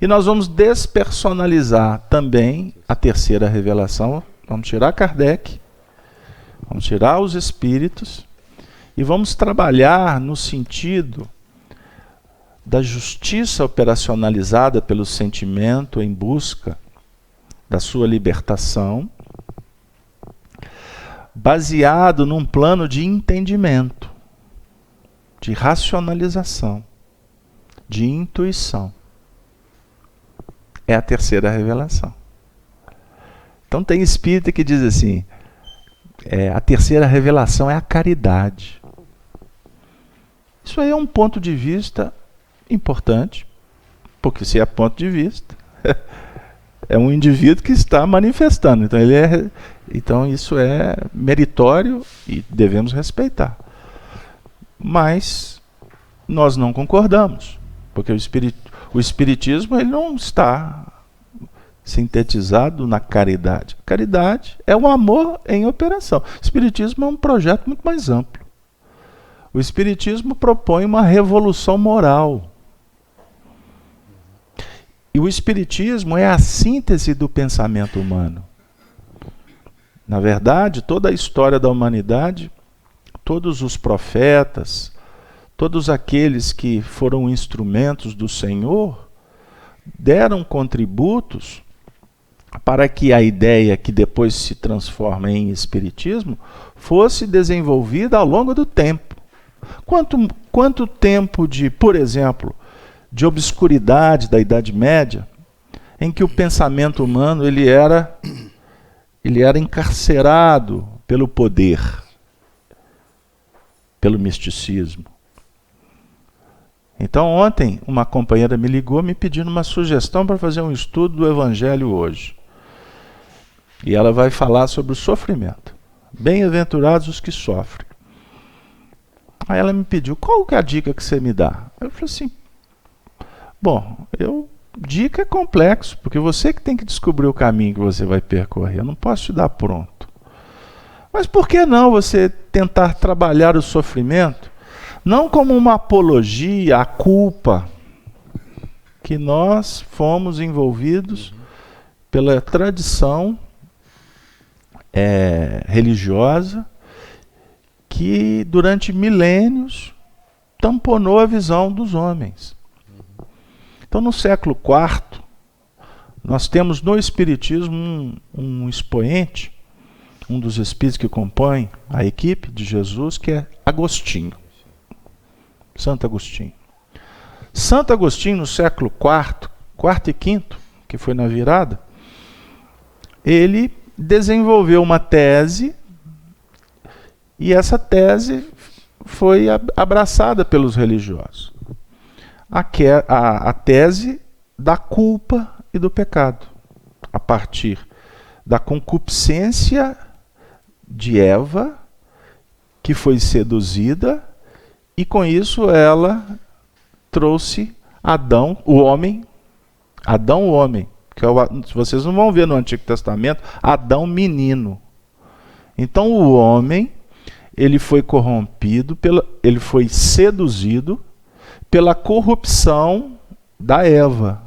E nós vamos despersonalizar também a terceira revelação. Vamos tirar Kardec, vamos tirar os espíritos e vamos trabalhar no sentido da justiça operacionalizada pelo sentimento em busca da sua libertação, baseado num plano de entendimento, de racionalização, de intuição. É a terceira revelação. Então tem espírita que diz assim, a terceira revelação é a caridade. Isso aí é um ponto de vista importante, porque se é ponto de vista, é um indivíduo que está manifestando. Então isso é meritório e devemos respeitar. Mas nós não concordamos, porque o espiritismo ele não está sintetizado na caridade. Caridade é o amor em operação. O espiritismo é um projeto muito mais amplo. O espiritismo propõe uma revolução moral. E o espiritismo é a síntese do pensamento humano. Na verdade, toda a história da humanidade, todos os profetas, todos aqueles que foram instrumentos do Senhor, deram contributos para que a ideia que depois se transforma em espiritismo fosse desenvolvida ao longo do tempo. Quanto tempo de, por exemplo, de obscuridade da Idade Média, em que o pensamento humano ele era encarcerado pelo poder, pelo misticismo. Então ontem uma companheira me ligou me pedindo uma sugestão para fazer um estudo do Evangelho hoje. E ela vai falar sobre o sofrimento. Bem-aventurados os que sofrem. Aí ela me pediu, qual que é a dica que você me dá? Eu falei assim, dica é complexo, porque você que tem que descobrir o caminho que você vai percorrer. Eu não posso te dar pronto. Mas por que não você tentar trabalhar o sofrimento, não como uma apologia à culpa, que nós fomos envolvidos pela tradição religiosa, que durante milênios tamponou a visão dos homens. Então, no século IV, nós temos no Espiritismo um expoente, um dos espíritos que compõem a equipe de Jesus, que é Agostinho. Santo Agostinho. Santo Agostinho, no século IV, quarto e quinto, que foi na virada, ele desenvolveu uma tese, e essa tese foi abraçada pelos religiosos. A tese da culpa e do pecado, a partir da concupiscência de Eva, que foi seduzida, e com isso ela trouxe Adão, o homem, que vocês não vão ver no Antigo Testamento, Adão menino. Então o homem, ele foi corrompido, ele foi seduzido pela corrupção da Eva.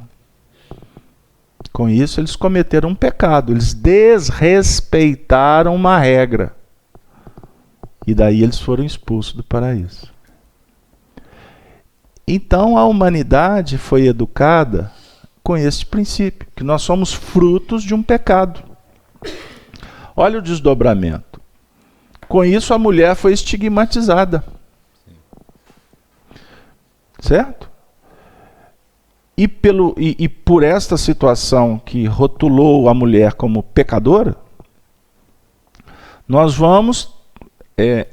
Com isso eles cometeram um pecado, eles desrespeitaram uma regra. E daí eles foram expulsos do paraíso. Então a humanidade foi educada com esse princípio, que nós somos frutos de um pecado. Olha o desdobramento. Com isso a mulher foi estigmatizada. Certo? E por esta situação que rotulou a mulher como pecadora, nós vamos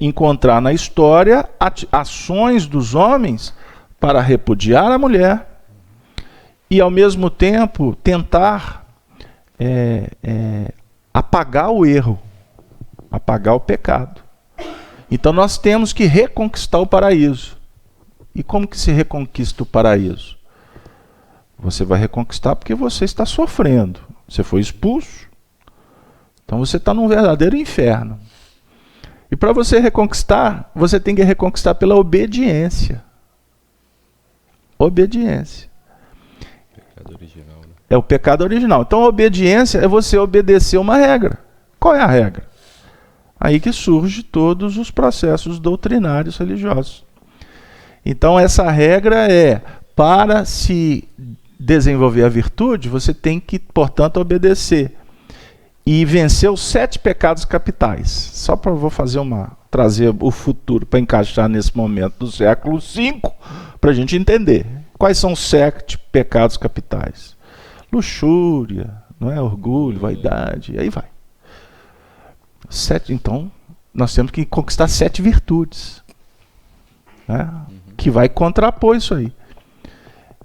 encontrar na história ações dos homens para repudiar a mulher e, ao mesmo tempo, tentar apagar o erro, apagar o pecado. Então nós temos que reconquistar o paraíso. E como que se reconquista o paraíso? Você vai reconquistar porque você está sofrendo. Você foi expulso. Então você está num verdadeiro inferno. E para você reconquistar, você tem que reconquistar pela obediência. Obediência. Pecado original, né? É o pecado original. Então a obediência é você obedecer uma regra. Qual é a regra? Aí que surge todos os processos doutrinários religiosos. Então essa regra é, para se desenvolver a virtude, você tem que, portanto, obedecer e vencer os 7 pecados capitais. Só para trazer o futuro para encaixar nesse momento do século V, para a gente entender. Quais são os 7 pecados capitais? Luxúria, não é? Orgulho, vaidade, aí vai. 7, então, nós temos que conquistar 7 virtudes, né? Que vai contrapor isso aí.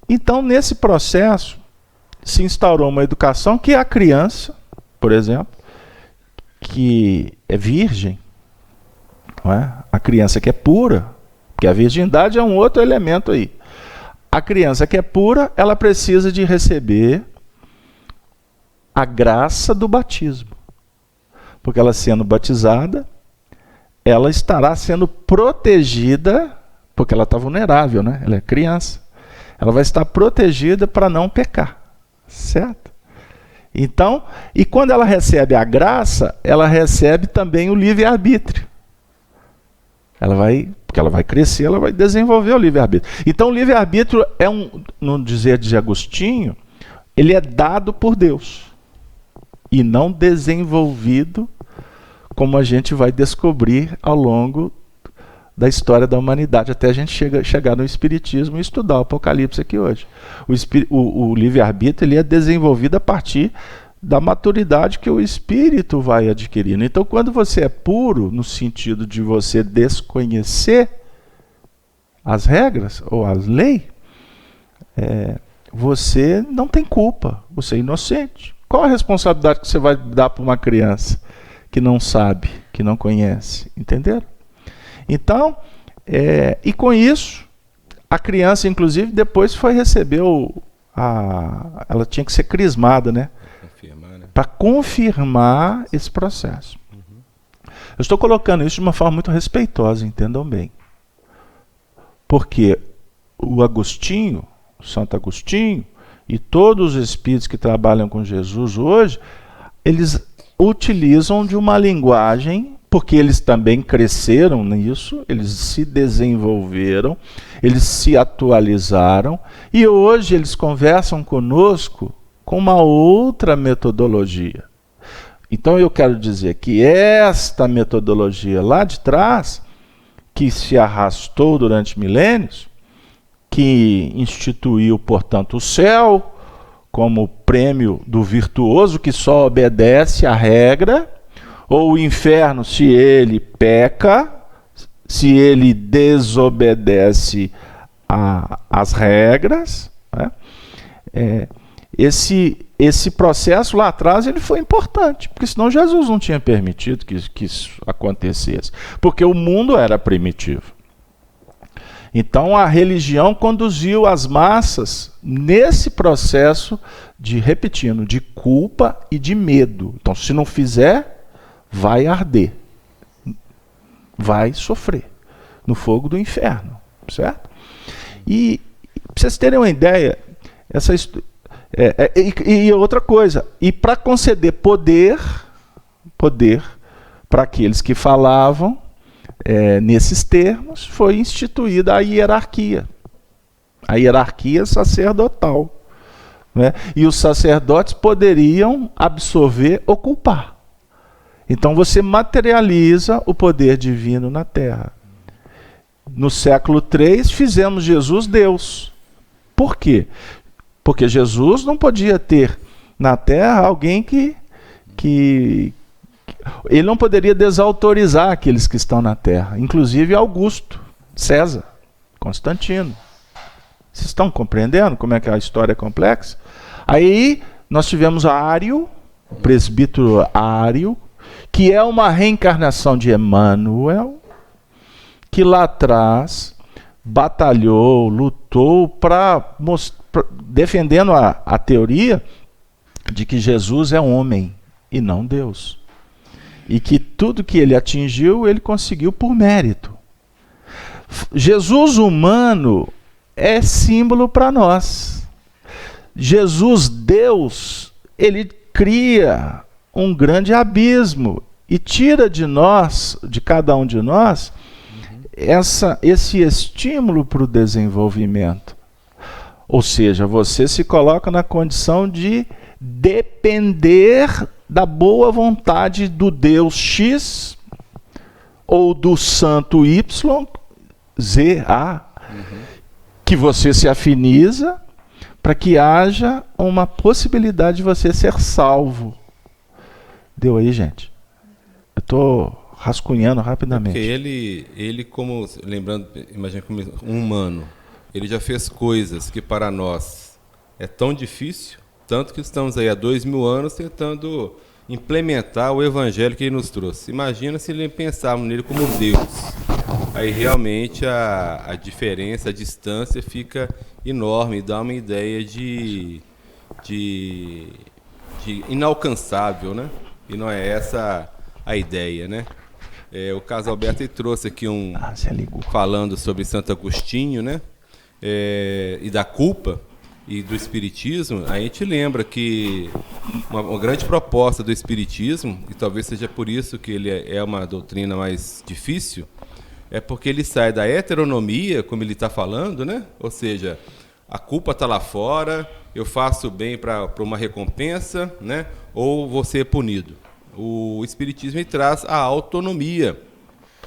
Então, nesse processo, se instaurou uma educação que a criança, por exemplo, que é virgem, não é? A criança que é pura, porque a virgindade é um outro elemento aí. A criança que é pura, ela precisa de receber a graça do batismo. Porque ela sendo batizada, ela estará sendo protegida, porque ela está vulnerável, né? Ela é criança. Ela vai estar protegida para não pecar, certo? Então, e quando ela recebe a graça, ela recebe também o livre-arbítrio. Porque ela vai crescer, ela vai desenvolver o livre-arbítrio. Então, o livre-arbítrio é no dizer de Agostinho, ele é dado por Deus e não desenvolvido, como a gente vai descobrir ao longo da história da humanidade, até a gente chegar no Espiritismo e estudar o Apocalipse aqui hoje. O livre-arbítrio ele é desenvolvido a partir da maturidade que o espírito vai adquirindo. Então, quando você é puro, no sentido de você desconhecer as regras ou as leis, você não tem culpa, você é inocente. Qual a responsabilidade que você vai dar para uma criança que não sabe, que não conhece? Entenderam? Então, e com isso, a criança, inclusive, depois foi receber ela tinha que ser crismada, né? Para confirmar esse processo. Eu estou colocando isso de uma forma muito respeitosa, entendam bem. Porque o Agostinho, o Santo Agostinho, e todos os espíritos que trabalham com Jesus hoje, eles utilizam de uma linguagem, porque eles também cresceram nisso, eles se desenvolveram, eles se atualizaram, e hoje eles conversam conosco com uma outra metodologia. Então eu quero dizer que esta metodologia lá de trás, que se arrastou durante milênios, que instituiu, portanto, o céu como prêmio do virtuoso que só obedece à regra, ou o inferno se ele peca, se ele desobedece às regras, né? Esse processo lá atrás ele foi importante, porque senão Jesus não tinha permitido que isso acontecesse, porque o mundo era primitivo. Então a religião conduziu as massas nesse processo de culpa e de medo. Então, se não fizer, vai arder, vai sofrer no fogo do inferno, certo? E para vocês terem uma ideia, e outra coisa, e para conceder poder para aqueles que falavam nesses termos, foi instituída a hierarquia sacerdotal, né? E os sacerdotes poderiam absorver ou culpar. Então você materializa o poder divino na Terra. No século III fizemos Jesus Deus. Por quê? Porque Jesus não podia ter na Terra alguém que ele não poderia desautorizar aqueles que estão na Terra, inclusive Augusto, César, Constantino. Vocês estão compreendendo como é que a história é complexa? Aí nós tivemos Ário, o presbítero Ário, que é uma reencarnação de Emmanuel, que lá atrás batalhou, lutou defendendo a teoria de que Jesus é homem e não Deus. E que tudo que ele atingiu, ele conseguiu por mérito. Jesus humano é símbolo para nós. Jesus, Deus, ele cria um grande abismo e tira de nós, de cada um de nós, esse estímulo para o desenvolvimento. Ou seja, você se coloca na condição de depender da boa vontade do Deus X ou do santo Y, Z, A, que você se afiniza para que haja uma possibilidade de você ser salvo. Deu aí, gente? Eu estou rascunhando rapidamente. Porque ele como, lembrando, imagina como um humano, ele já fez coisas que para nós é tão difícil, tanto que estamos aí há 2000 anos tentando implementar o evangelho que ele nos trouxe. Imagina se ele pensarmos nele como Deus. Aí realmente a diferença, a distância fica enorme, dá uma ideia de inalcançável, né? E não é essa a ideia, né? O Carlos Alberto ele trouxe aqui falando sobre Santo Agostinho, né? E da culpa e do Espiritismo. A gente lembra que uma grande proposta do Espiritismo, e talvez seja por isso que ele é uma doutrina mais difícil, é porque ele sai da heteronomia, como ele está falando, né? Ou seja, a culpa está lá fora, eu faço bem para uma recompensa, né? Ou vou ser punido. O Espiritismo ele traz a autonomia,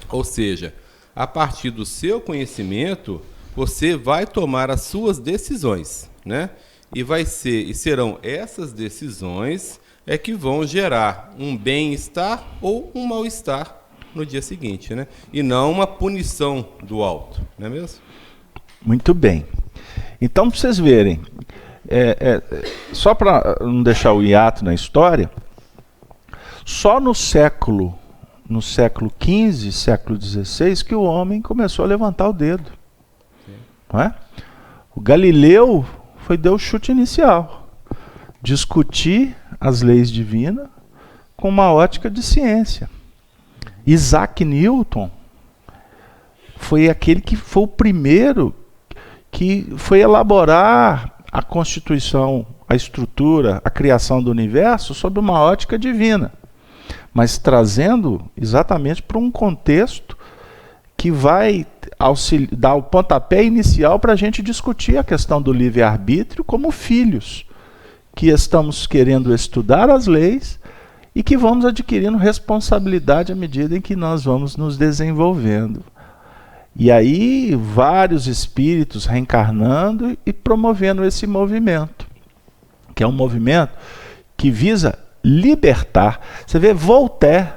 ou seja, a partir do seu conhecimento, você vai tomar as suas decisões, né? E serão essas decisões que vão gerar um bem-estar ou um mal-estar no dia seguinte, né? E não uma punição do alto, não é mesmo? Muito bem. Então, para vocês verem, só para não deixar o hiato na história, só no século XV, século XVI, que o homem começou a levantar o dedo. Não é? O Galileu deu o chute inicial. Discutir as leis divinas com uma ótica de ciência. Isaac Newton foi aquele que foi o primeiro que foi elaborar a constituição, a estrutura, a criação do universo sob uma ótica divina, mas trazendo exatamente para um contexto que vai dar o pontapé inicial para a gente discutir a questão do livre-arbítrio como filhos, que estamos querendo estudar as leis e que vamos adquirindo responsabilidade à medida em que nós vamos nos desenvolvendo. E aí vários espíritos reencarnando e promovendo esse movimento, que é um movimento que visa libertar. Você vê, Voltaire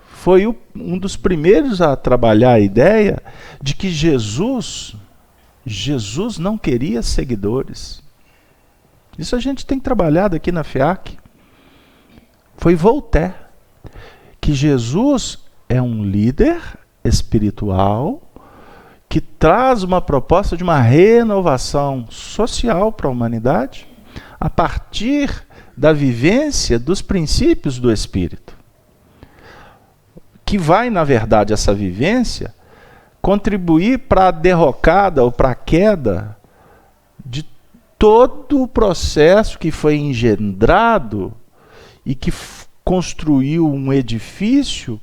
foi um dos primeiros a trabalhar a ideia de que Jesus não queria seguidores. Isso a gente tem trabalhado aqui na FEAC. Foi Voltaire. Que Jesus é um líder espiritual que traz uma proposta de uma renovação social para a humanidade a partir da vivência dos princípios do Espírito. Que vai, na verdade, essa vivência contribuir para a derrocada ou para a queda de todo o processo que foi engendrado e que construiu um edifício,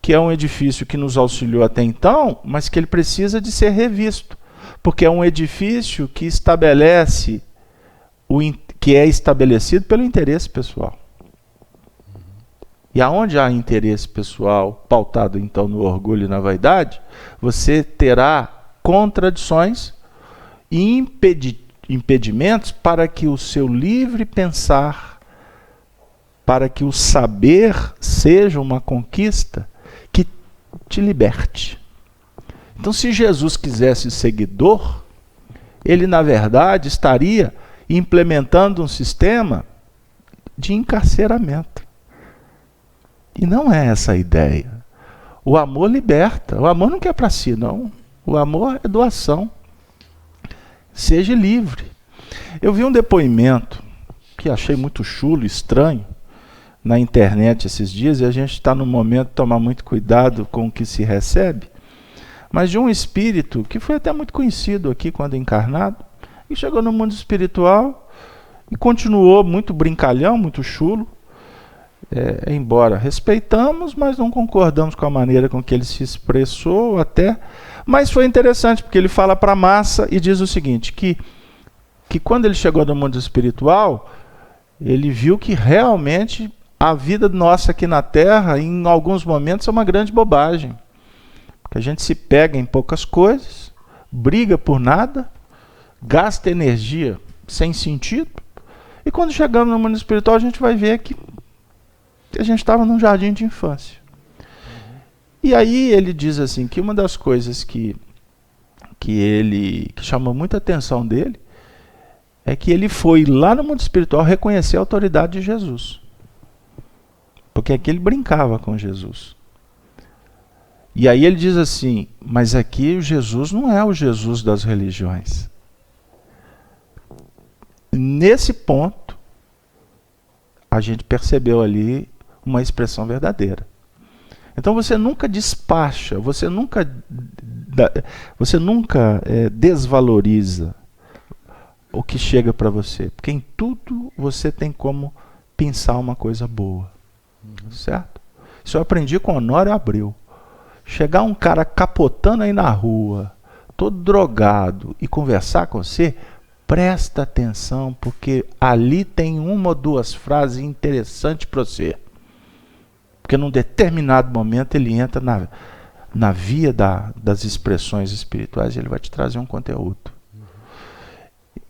que é um edifício que nos auxiliou até então, mas que ele precisa de ser revisto, porque é um edifício que estabelece que é estabelecido pelo interesse pessoal. E aonde há interesse pessoal pautado então no orgulho e na vaidade, você terá contradições e impedimentos para que o seu livre pensar, para que o saber seja uma conquista que te liberte. Então, se Jesus quisesse seguidor, ele na verdade estaria implementando um sistema de encarceramento. E não é essa a ideia. O amor liberta. O amor não quer para si, não. O amor é doação. Seja livre. Eu vi um depoimento que achei muito chulo, estranho, na internet esses dias, e a gente está no momento de tomar muito cuidado com o que se recebe, mas de um espírito que foi até muito conhecido aqui quando encarnado, E chegou no mundo espiritual e continuou muito brincalhão, muito chulo. Embora respeitamos, mas não concordamos com a maneira com que ele se expressou até. Mas foi interessante, porque ele fala para a massa e diz o seguinte, que quando ele chegou no mundo espiritual, ele viu que realmente a vida nossa aqui na Terra, em alguns momentos, é uma grande bobagem. Porque a gente se pega em poucas coisas, briga por nada, gasta energia sem sentido, e quando chegamos no mundo espiritual, a gente vai ver que a gente estava num jardim de infância. E aí ele diz assim, que uma das coisas que chamou muita atenção dele, é que ele foi lá no mundo espiritual reconhecer a autoridade de Jesus. Porque aqui ele brincava com Jesus. E aí ele diz assim, mas aqui o Jesus não é o Jesus das religiões. Nesse ponto, a gente percebeu ali uma expressão verdadeira. Então você nunca despacha, você nunca desvaloriza o que chega para você. Porque em tudo você tem como pensar uma coisa boa. Certo? Isso eu aprendi com Honório Abreu. Chegar um cara capotando aí na rua, todo drogado, e conversar com você, presta atenção, porque ali tem uma ou duas frases interessantes para você. Porque num determinado momento ele entra na via das expressões espirituais e ele vai te trazer um conteúdo.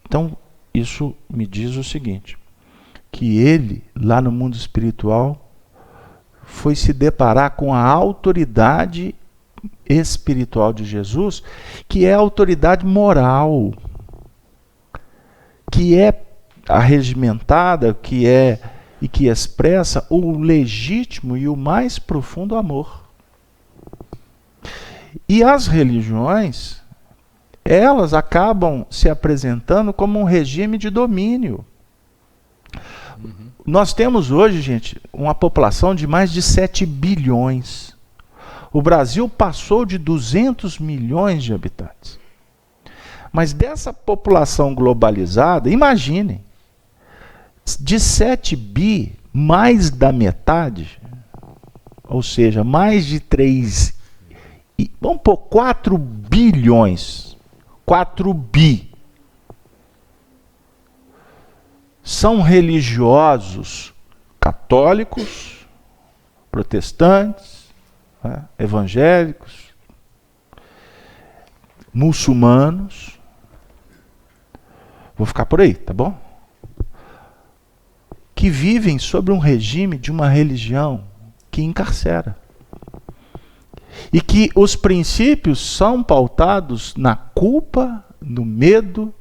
Então, isso me diz o seguinte, que ele, lá no mundo espiritual, foi se deparar com a autoridade espiritual de Jesus, que é a autoridade moral, que é arregimentada, que expressa o legítimo e o mais profundo amor. E as religiões, elas acabam se apresentando como um regime de domínio. Nós temos hoje, gente, uma população de mais de 7 bilhões. O Brasil passou de 200 milhões de habitantes. Mas dessa população globalizada, imaginem, de 7 bi, mais da metade, ou seja, mais de 3, vamos pôr 4 bilhões, 4 bi, são religiosos católicos, protestantes, evangélicos, muçulmanos. Vou ficar por aí, tá bom? Que vivem sob um regime de uma religião que encarcera. E que os princípios são pautados na culpa, no medo,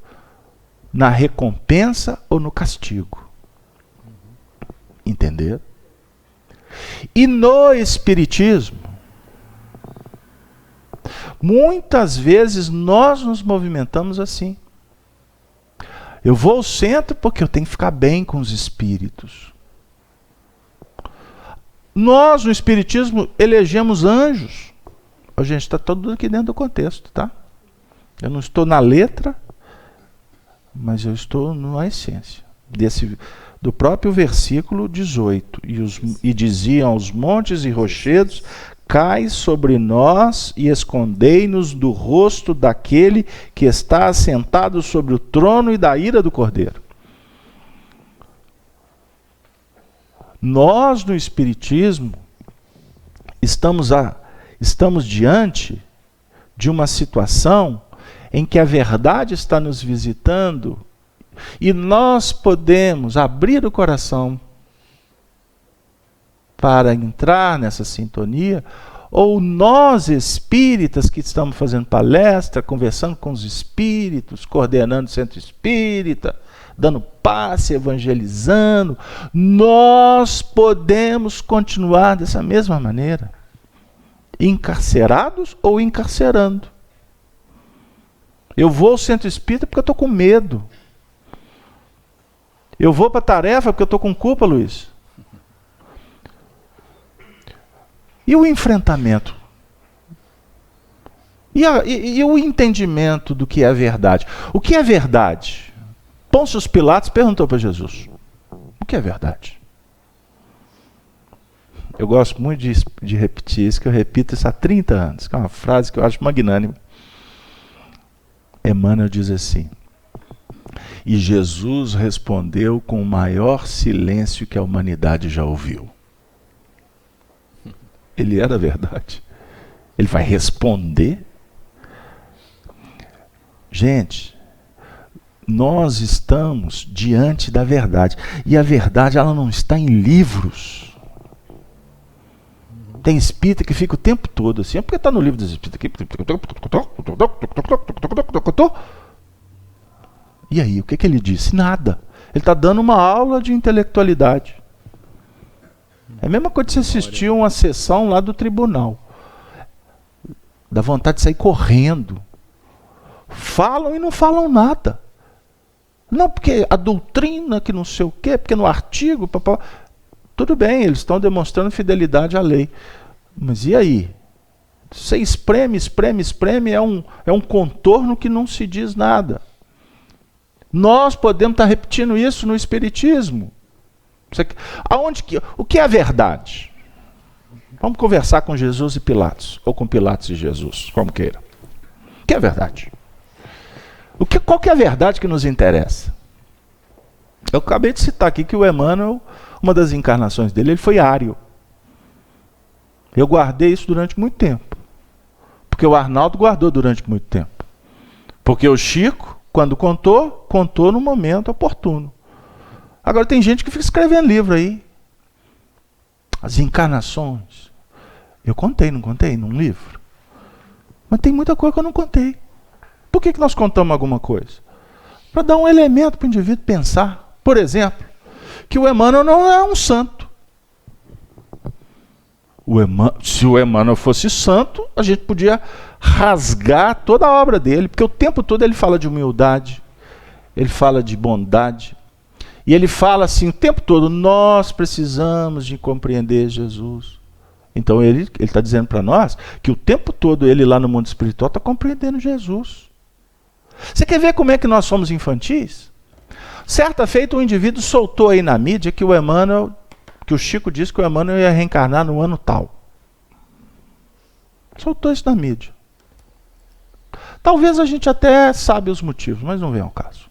na recompensa ou no castigo. Entender? E no Espiritismo, muitas vezes nós nos movimentamos assim. Eu vou ao centro porque eu tenho que ficar bem com os espíritos. Nós, no Espiritismo, elegemos anjos. A gente está todo aqui dentro do contexto, tá? Eu não estou na letra, mas eu estou na essência. Do próprio versículo 18. E diziam os montes e rochedos, cai sobre nós e escondei-nos do rosto daquele que está assentado sobre o trono e da ira do Cordeiro. Nós, no Espiritismo, estamos diante de uma situação em que a verdade está nos visitando e nós podemos abrir o coração para entrar nessa sintonia, ou nós espíritas que estamos fazendo palestra, conversando com os espíritos, coordenando o centro espírita, dando passe, evangelizando, nós podemos continuar dessa mesma maneira, encarcerados ou encarcerando. Eu vou ao centro espírita porque eu estou com medo. Eu vou para a tarefa porque eu estou com culpa, Luiz. E o enfrentamento? E o entendimento do que é verdade? O que é verdade? Pôncio Pilatos perguntou para Jesus: o que é verdade? Eu gosto muito de repetir isso, que eu repito isso há 30 anos, que é uma frase que eu acho magnânima. Emmanuel diz assim: e Jesus respondeu com o maior silêncio que a humanidade já ouviu. Ele era a verdade. Ele vai responder? Gente, nós estamos diante da verdade. E a verdade, ela não está em livros. Tem espírita que fica o tempo todo assim, porque está no livro dos espíritos aqui. E aí, o que ele disse? Nada. Ele está dando uma aula de intelectualidade. É a mesma coisa de você assistir uma sessão lá do tribunal. Dá vontade de sair correndo. Falam e não falam nada. Não, porque a doutrina que não sei o quê, porque no artigo... Papá, tudo bem, eles estão demonstrando fidelidade à lei. Mas e aí? Você espreme, é um contorno que não se diz nada. Nós podemos estar repetindo isso no Espiritismo. O que é a verdade? Vamos conversar com Jesus e Pilatos, ou com Pilatos e Jesus, como queira. O que é a verdade? Qual que é a verdade que nos interessa? Eu acabei de citar aqui que o Emmanuel, uma das encarnações dele, ele foi ário. Eu guardei isso durante muito tempo. Porque o Arnaldo guardou durante muito tempo. Porque o Chico, quando contou no momento oportuno. Agora tem gente que fica escrevendo livro aí. As encarnações. Eu contei, não contei? Num livro. Mas tem muita coisa que eu não contei. Por que nós contamos alguma coisa? Para dar um elemento para o indivíduo pensar. Por exemplo, que o Emmanuel não é um santo. Se o Emmanuel fosse santo, a gente podia rasgar toda a obra dele, porque o tempo todo ele fala de humildade, ele fala de bondade, e ele fala assim o tempo todo: nós precisamos de compreender Jesus. Então ele está dizendo para nós que o tempo todo ele lá no mundo espiritual está compreendendo Jesus. Você quer ver como é que nós somos infantis? Certa feita, um indivíduo soltou aí na mídia que o Chico disse que o Emmanuel ia reencarnar no ano tal. Soltou isso na mídia. Talvez a gente até sabe os motivos, mas não vem ao caso.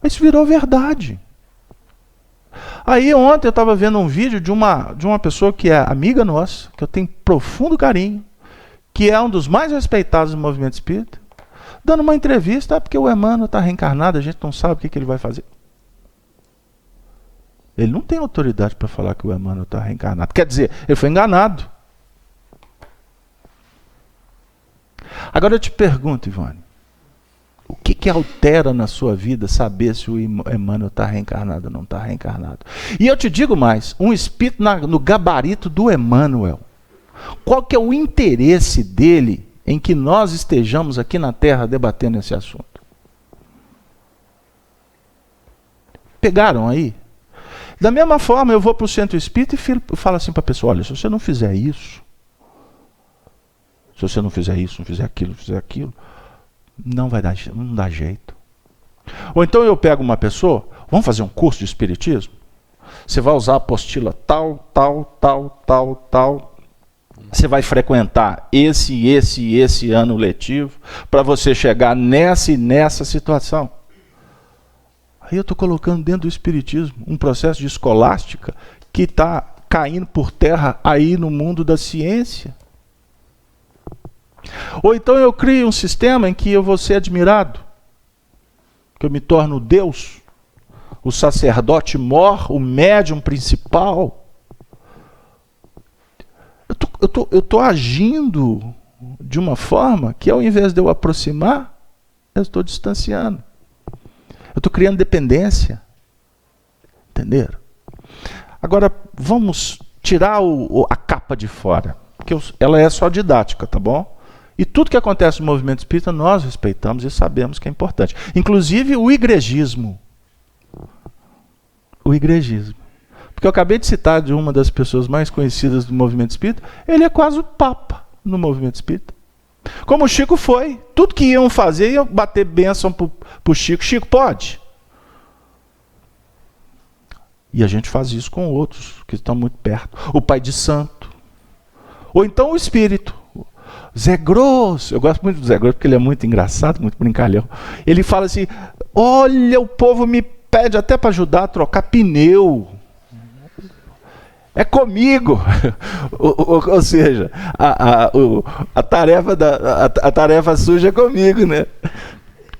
Isso virou verdade. Aí ontem eu estava vendo um vídeo de uma pessoa que é amiga nossa, que eu tenho profundo carinho, que é um dos mais respeitados do movimento espírita, dando uma entrevista, porque o Emmanuel está reencarnado, a gente não sabe o que ele vai fazer. Ele não tem autoridade para falar que o Emmanuel está reencarnado. Quer dizer, ele foi enganado. Agora eu te pergunto, Ivone, o que altera na sua vida saber se o Emmanuel está reencarnado ou não está reencarnado? E eu te digo mais, um espírito no gabarito do Emmanuel, qual que é o interesse dele em que nós estejamos aqui na Terra debatendo esse assunto? Pegaram aí? Da mesma forma, eu vou para o centro espírita e falo assim para a pessoa: olha, se você não fizer isso, se você não fizer isso, não fizer aquilo, não dá jeito. Ou então eu pego uma pessoa: vamos fazer um curso de espiritismo? Você vai usar a apostila tal. Você vai frequentar esse ano letivo para você chegar nessa e nessa situação. Aí eu estou colocando dentro do espiritismo um processo de escolástica que está caindo por terra aí no mundo da ciência. Ou então eu crio um sistema em que eu vou ser admirado, que eu me torno Deus, o sacerdote mor, o médium principal. Eu estou agindo de uma forma que, ao invés de eu aproximar, eu estou distanciando. Eu estou criando dependência. Entenderam? Agora, vamos tirar a capa de fora, porque ela é só didática, tá bom? E tudo que acontece no movimento espírita nós respeitamos e sabemos que é importante. Inclusive o igregismo. O igregismo. Porque eu acabei de citar de uma das pessoas mais conhecidas do movimento espírita, ele é quase o Papa no movimento espírita. Como o Chico foi. Tudo que iam fazer, iam bater bênção para o Chico. Chico, pode? E a gente faz isso com outros que estão muito perto. O pai de santo. Ou então o espírito. Zé Grosso. Eu gosto muito do Zé Grosso porque ele é muito engraçado, muito brincalhão. Ele fala assim, olha, o povo me pede até para ajudar a trocar pneu. É comigo. Ou seja, a tarefa suja é comigo, né?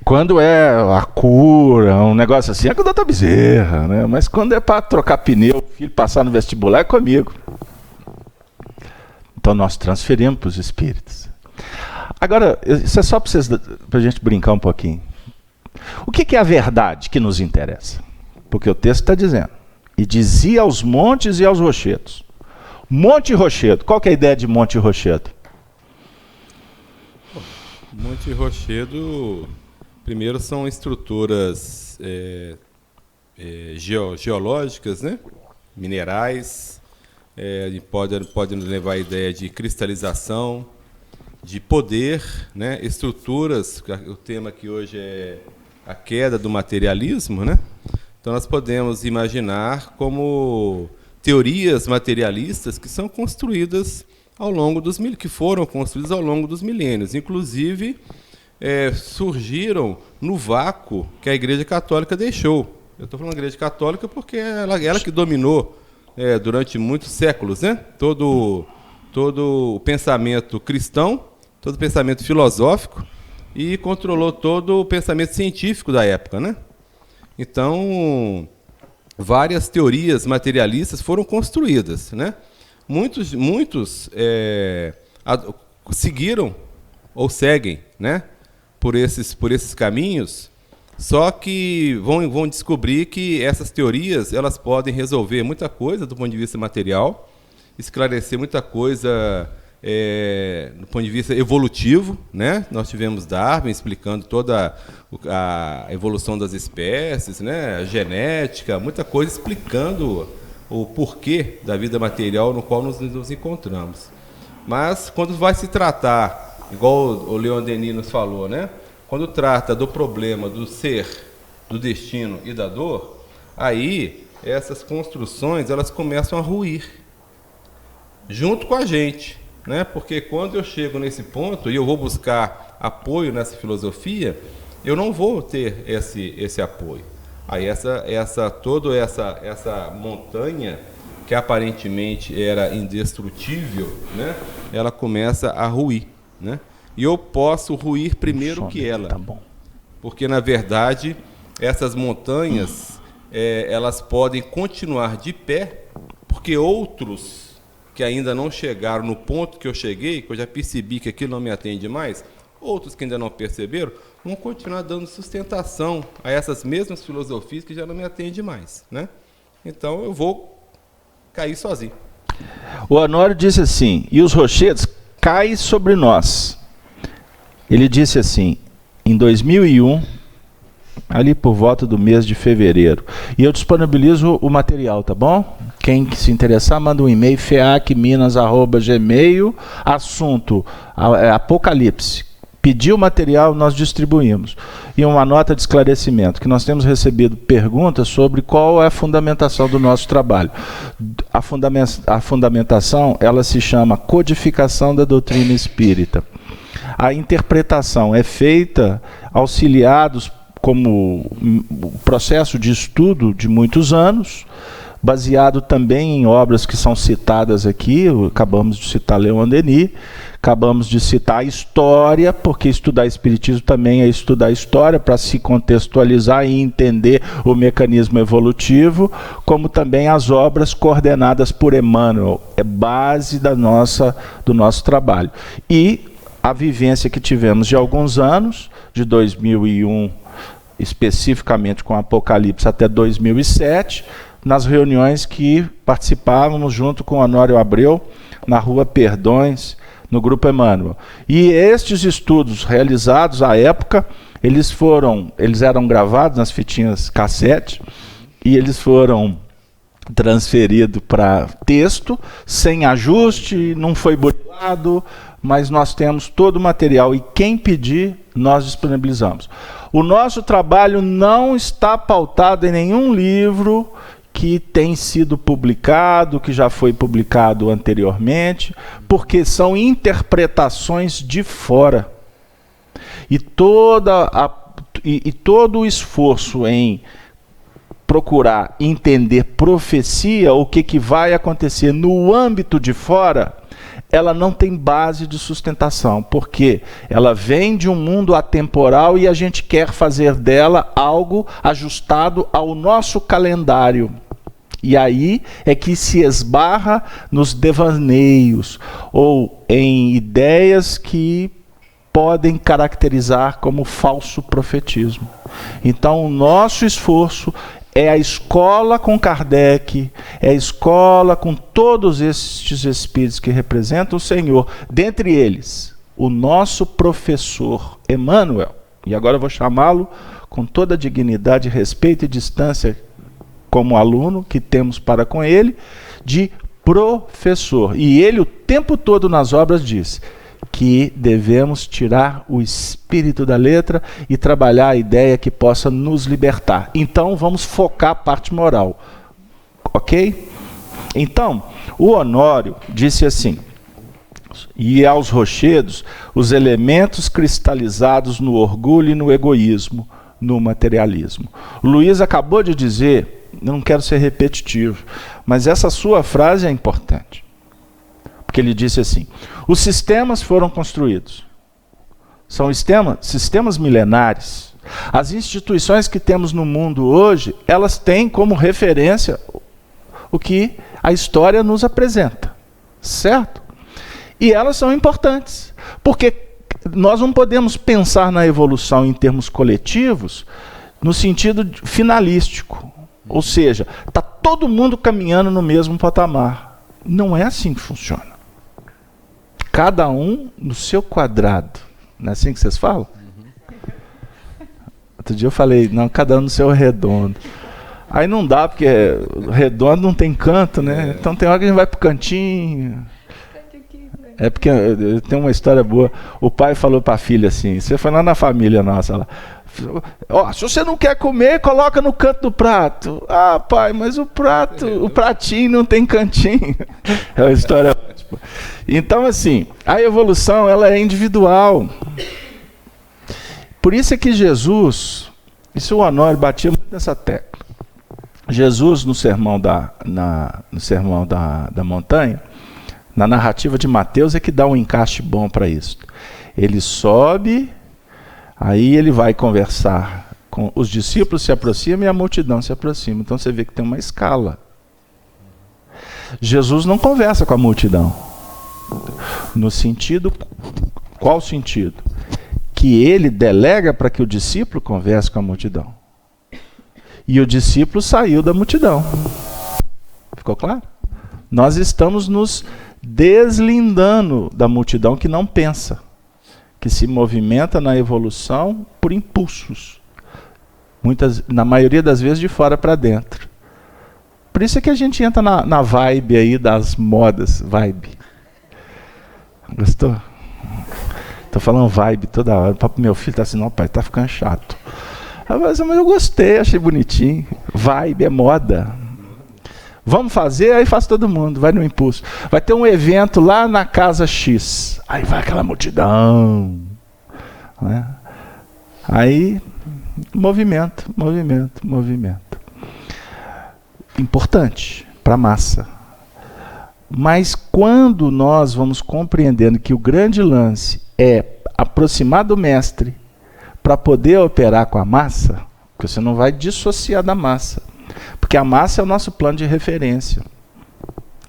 Quando é a cura, um negócio assim, é com o doutor Bezerra, né? Mas quando é para trocar pneu, o filho passar no vestibular, é comigo. Então nós transferimos para os espíritos. Agora, isso é só para a gente brincar um pouquinho. O que é a verdade que nos interessa? Porque o texto está dizendo, e dizia aos montes e aos rochedos. Monte e rochedo, qual que é a ideia de monte e rochedo? Monte e rochedo... Primeiro são estruturas geológicas, né? Minerais, pode nos levar a ideia de cristalização, de poder, né? Estruturas, o tema aqui hoje é a queda do materialismo, né? Então nós podemos imaginar como teorias materialistas que são construídas ao longo dos que foram construídas ao longo dos milênios, inclusive surgiram no vácuo que a Igreja Católica deixou. Eu estou falando da Igreja Católica porque ela que dominou durante muitos séculos, né? Todo o pensamento cristão, todo o pensamento filosófico e controlou todo o pensamento científico da época, né? Então, várias teorias materialistas foram construídas, né? Muitos seguiram ou seguem, né? Por esses caminhos, só que vão descobrir que essas teorias elas podem resolver muita coisa do ponto de vista material, esclarecer muita coisa do ponto de vista evolutivo, né? Nós tivemos Darwin explicando toda a evolução das espécies, né? A genética, muita coisa explicando o porquê da vida material no qual nos encontramos. Mas quando vai se tratar, igual o Leon Denis nos falou, né? Quando trata do problema do ser, do destino e da dor, aí essas construções elas começam a ruir junto com a gente, né? Porque quando eu chego nesse ponto e eu vou buscar apoio nessa filosofia, eu não vou ter esse apoio. Aí toda essa montanha que aparentemente era indestrutível, né? Ela começa a ruir, né? E eu posso ruir primeiro que ela. Tá bom. Porque, na verdade, essas montanhas, elas podem continuar de pé, porque outros que ainda não chegaram no ponto que eu cheguei, que eu já percebi que aquilo não me atende mais, outros que ainda não perceberam, vão continuar dando sustentação a essas mesmas filosofias que já não me atendem mais, né? Então, eu vou cair sozinho. O Honório disse assim, e os rochedos caem sobre nós. Ele disse assim, em 2001, ali por volta do mês de fevereiro. E eu disponibilizo o material, tá bom? Quem se interessar, manda um e-mail, feacminas@gmail, assunto Apocalipse. Pediu o material, nós distribuímos. E uma nota de esclarecimento, que nós temos recebido perguntas sobre qual é a fundamentação do nosso trabalho. A fundamentação, ela se chama Codificação da Doutrina Espírita. A interpretação é feita auxiliados como processo de estudo de muitos anos, baseado também em obras que são citadas aqui. Acabamos de citar Leon Denis, acabamos de citar a história, porque estudar espiritismo também é estudar a história para se contextualizar e entender o mecanismo evolutivo, como também as obras coordenadas por Emmanuel, é base do nosso trabalho. E a vivência que tivemos de alguns anos, de 2001 especificamente com Apocalipse até 2007, nas reuniões que participávamos junto com Honório Abreu, na Rua Perdões, no Grupo Emmanuel. E estes estudos realizados à época, eles eram gravados nas fitinhas cassete, e eles foram transferidos para texto, sem ajuste, não foi burilado, mas nós temos todo o material e quem pedir, nós disponibilizamos. O nosso trabalho não está pautado em nenhum livro que tem sido publicado, que já foi publicado anteriormente, porque são interpretações de fora. E todo o esforço em procurar entender profecia, o que vai acontecer no âmbito de fora, ela não tem base de sustentação, porque ela vem de um mundo atemporal e a gente quer fazer dela algo ajustado ao nosso calendário. E aí é que se esbarra nos devaneios ou em ideias que podem caracterizar como falso profetismo. Então, o nosso esforço é a escola com Kardec, é a escola com todos estes espíritos que representam o Senhor. Dentre eles, o nosso professor Emmanuel, e agora eu vou chamá-lo com toda a dignidade, respeito e distância como aluno que temos para com ele, de professor. E ele o tempo todo nas obras diz que devemos tirar o espírito da letra e trabalhar a ideia que possa nos libertar. Então vamos focar a parte moral, ok? Então, o Honório disse assim: e aos rochedos, os elementos cristalizados no orgulho e no egoísmo, no materialismo. O Luiz acabou de dizer, não quero ser repetitivo, mas essa sua frase é importante. Porque ele disse assim: os sistemas foram construídos. São sistemas milenares. As instituições que temos no mundo hoje, elas têm como referência o que a história nos apresenta. Certo? E elas são importantes. Porque nós não podemos pensar na evolução em termos coletivos no sentido finalístico. Ou seja, está todo mundo caminhando no mesmo patamar. Não é assim que funciona. Cada um no seu quadrado. Não é assim que vocês falam? Outro dia eu falei, não, cada um no seu redondo. Aí não dá, porque redondo não tem canto, né? Então tem hora que a gente vai pro cantinho. É porque tem uma história boa. O pai falou para a filha assim, você foi lá na família nossa lá. Ó, se você não quer comer, coloca no canto do prato. Ah, pai, mas o pratinho não tem cantinho. É uma história ótima. Então, assim, a evolução ela é individual. Por isso é que Jesus, isso o Honório batia muito nessa tecla. Jesus, no sermão da montanha, na narrativa de Mateus, é que dá um encaixe bom para isso. Ele sobe, aí ele vai conversar com os discípulos, se aproximam e a multidão se aproxima. Então você vê que tem uma escala. Jesus não conversa com a multidão. No sentido, qual sentido? Que ele delega para que o discípulo converse com a multidão. E o discípulo saiu da multidão. Ficou claro? Nós estamos nos deslindando da multidão que não pensa, que se movimenta na evolução por impulsos. Na maioria das vezes de fora para dentro. Por isso é que a gente entra na vibe aí das modas. Vibe. Gostou? Tô falando vibe toda hora. O meu filho tá assim, não, pai, tá ficando chato. Mas eu gostei, achei bonitinho. Vibe é moda. Vamos fazer, aí faz todo mundo, vai no impulso. Vai ter um evento lá na casa X. Aí vai aquela multidão. Né? Aí, movimento. Importante para a massa. Mas quando nós vamos compreendendo que o grande lance é aproximar do mestre para poder operar com a massa, porque você não vai dissociar da massa. Porque a massa é o nosso plano de referência.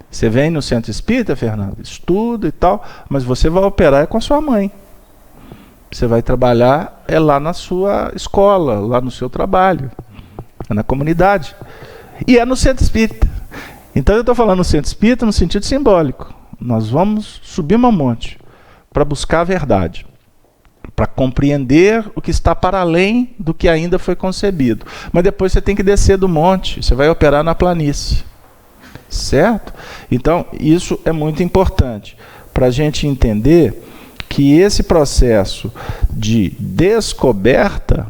Você vem no centro espírita, Fernando, estuda e tal, mas você vai operar com a sua mãe. Você vai trabalhar lá na sua escola, lá no seu trabalho, na comunidade. E é no centro espírita. Então eu estou falando no centro espírita no sentido simbólico. Nós vamos subir um monte para buscar a verdade, para compreender o que está para além do que ainda foi concebido. Mas depois você tem que descer do monte, você vai operar na planície. Certo? Então, isso é muito importante para a gente entender que esse processo de descoberta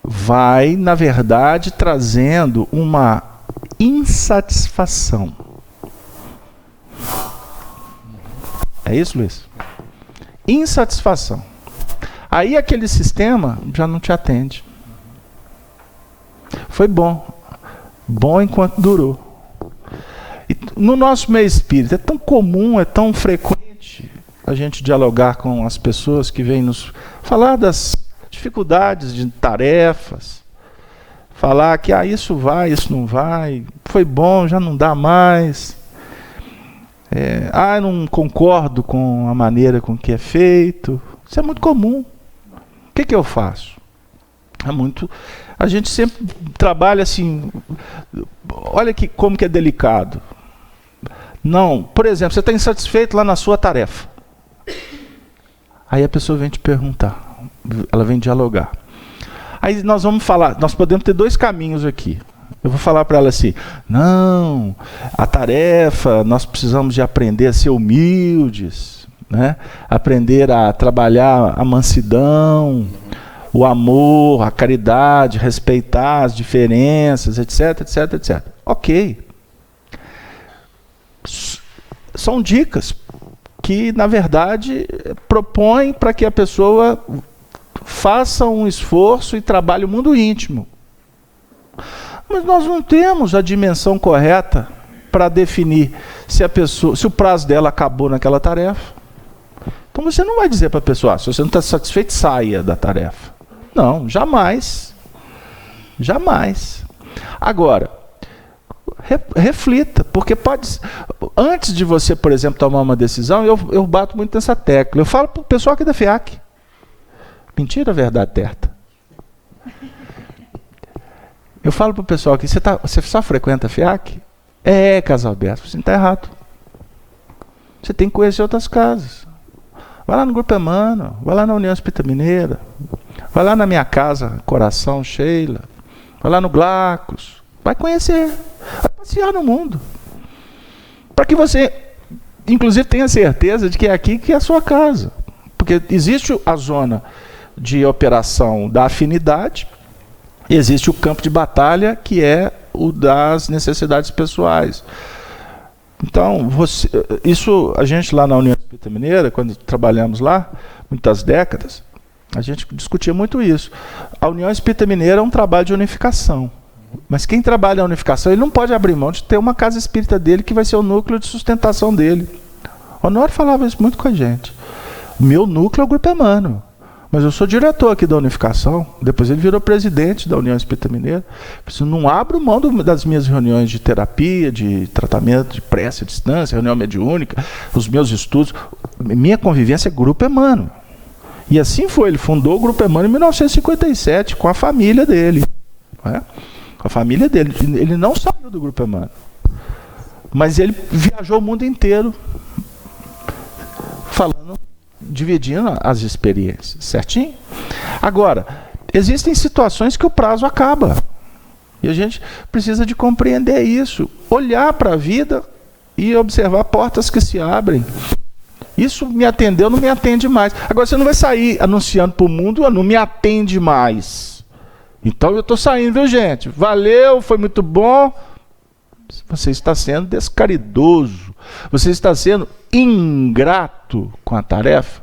vai, na verdade, trazendo uma insatisfação. É isso, Luiz? Insatisfação. Aí aquele sistema já não te atende. Foi bom. Bom enquanto durou. E no nosso meio espírita é tão comum, é tão frequente a gente dialogar com as pessoas que vêm nos falar das dificuldades de tarefas, falar que isso vai, isso não vai, foi bom, já não dá mais, eu não concordo com a maneira com que é feito. Isso é muito comum. O que eu faço? A gente sempre trabalha assim, olha como que é delicado. Não, por exemplo, você está insatisfeito lá na sua tarefa. Aí a pessoa vem te perguntar, ela vem dialogar. Aí nós vamos falar, nós podemos ter dois caminhos aqui. Eu vou falar para ela assim, não, a tarefa, nós precisamos de aprender a ser humildes, né? Aprender a trabalhar a mansidão, o amor, a caridade, respeitar as diferenças, etc, etc, etc. Ok. São dicas que, na verdade, propõem para que a pessoa faça um esforço e trabalhe o mundo íntimo. Mas nós não temos a dimensão correta para definir se o prazo dela acabou naquela tarefa. Então você não vai dizer para a pessoa, se você não está satisfeito, saia da tarefa. Não, jamais. Jamais. Agora, reflita, porque antes de você, por exemplo, tomar uma decisão, eu bato muito nessa tecla. Eu falo para o pessoal aqui da FIAC. Mentira, verdade, certa. Eu falo para o pessoal aqui, você só frequenta a FIAC? Casalberto, você não está errado. Você tem que conhecer outras casas. Vai lá no Grupo Emmanuel, vai lá na União Espírita Mineira, vai lá na minha casa, Coração Sheila, vai lá no Glacos, vai conhecer, vai passear no mundo. Para que você, inclusive, tenha certeza de que é aqui que é a sua casa. Porque existe a zona de operação da afinidade, existe o campo de batalha, que é o das necessidades pessoais. Então, isso a gente lá na União Espírita Mineira, quando trabalhamos lá, muitas décadas, a gente discutia muito isso. A União Espírita Mineira é um trabalho de unificação. Mas quem trabalha a unificação, ele não pode abrir mão de ter uma casa espírita dele que vai ser o núcleo de sustentação dele. O Honório falava isso muito com a gente. O meu núcleo é o Grupo Emmanuel. Mas eu sou diretor aqui da unificação. Depois ele virou presidente da União Espírita Mineira. Eu não abro mão das minhas reuniões de terapia, de tratamento, de prece à distância, reunião mediúnica, os meus estudos. Minha convivência é Grupo Emmanuel. E assim foi. Ele fundou o Grupo Emmanuel em 1957, com a família dele. Não é? Com a família dele. Ele não saiu do Grupo Emmanuel. Mas ele viajou o mundo inteiro falando, dividindo as experiências, certinho? Agora, existem situações que o prazo acaba. E a gente precisa de compreender isso. Olhar para a vida e observar portas que se abrem. Isso me atendeu, não me atende mais. Agora, você não vai sair anunciando para o mundo, não me atende mais. Então, eu estou saindo, viu, gente? Valeu, foi muito bom. Você está sendo descaridoso. Você está sendo ingrato com a tarefa.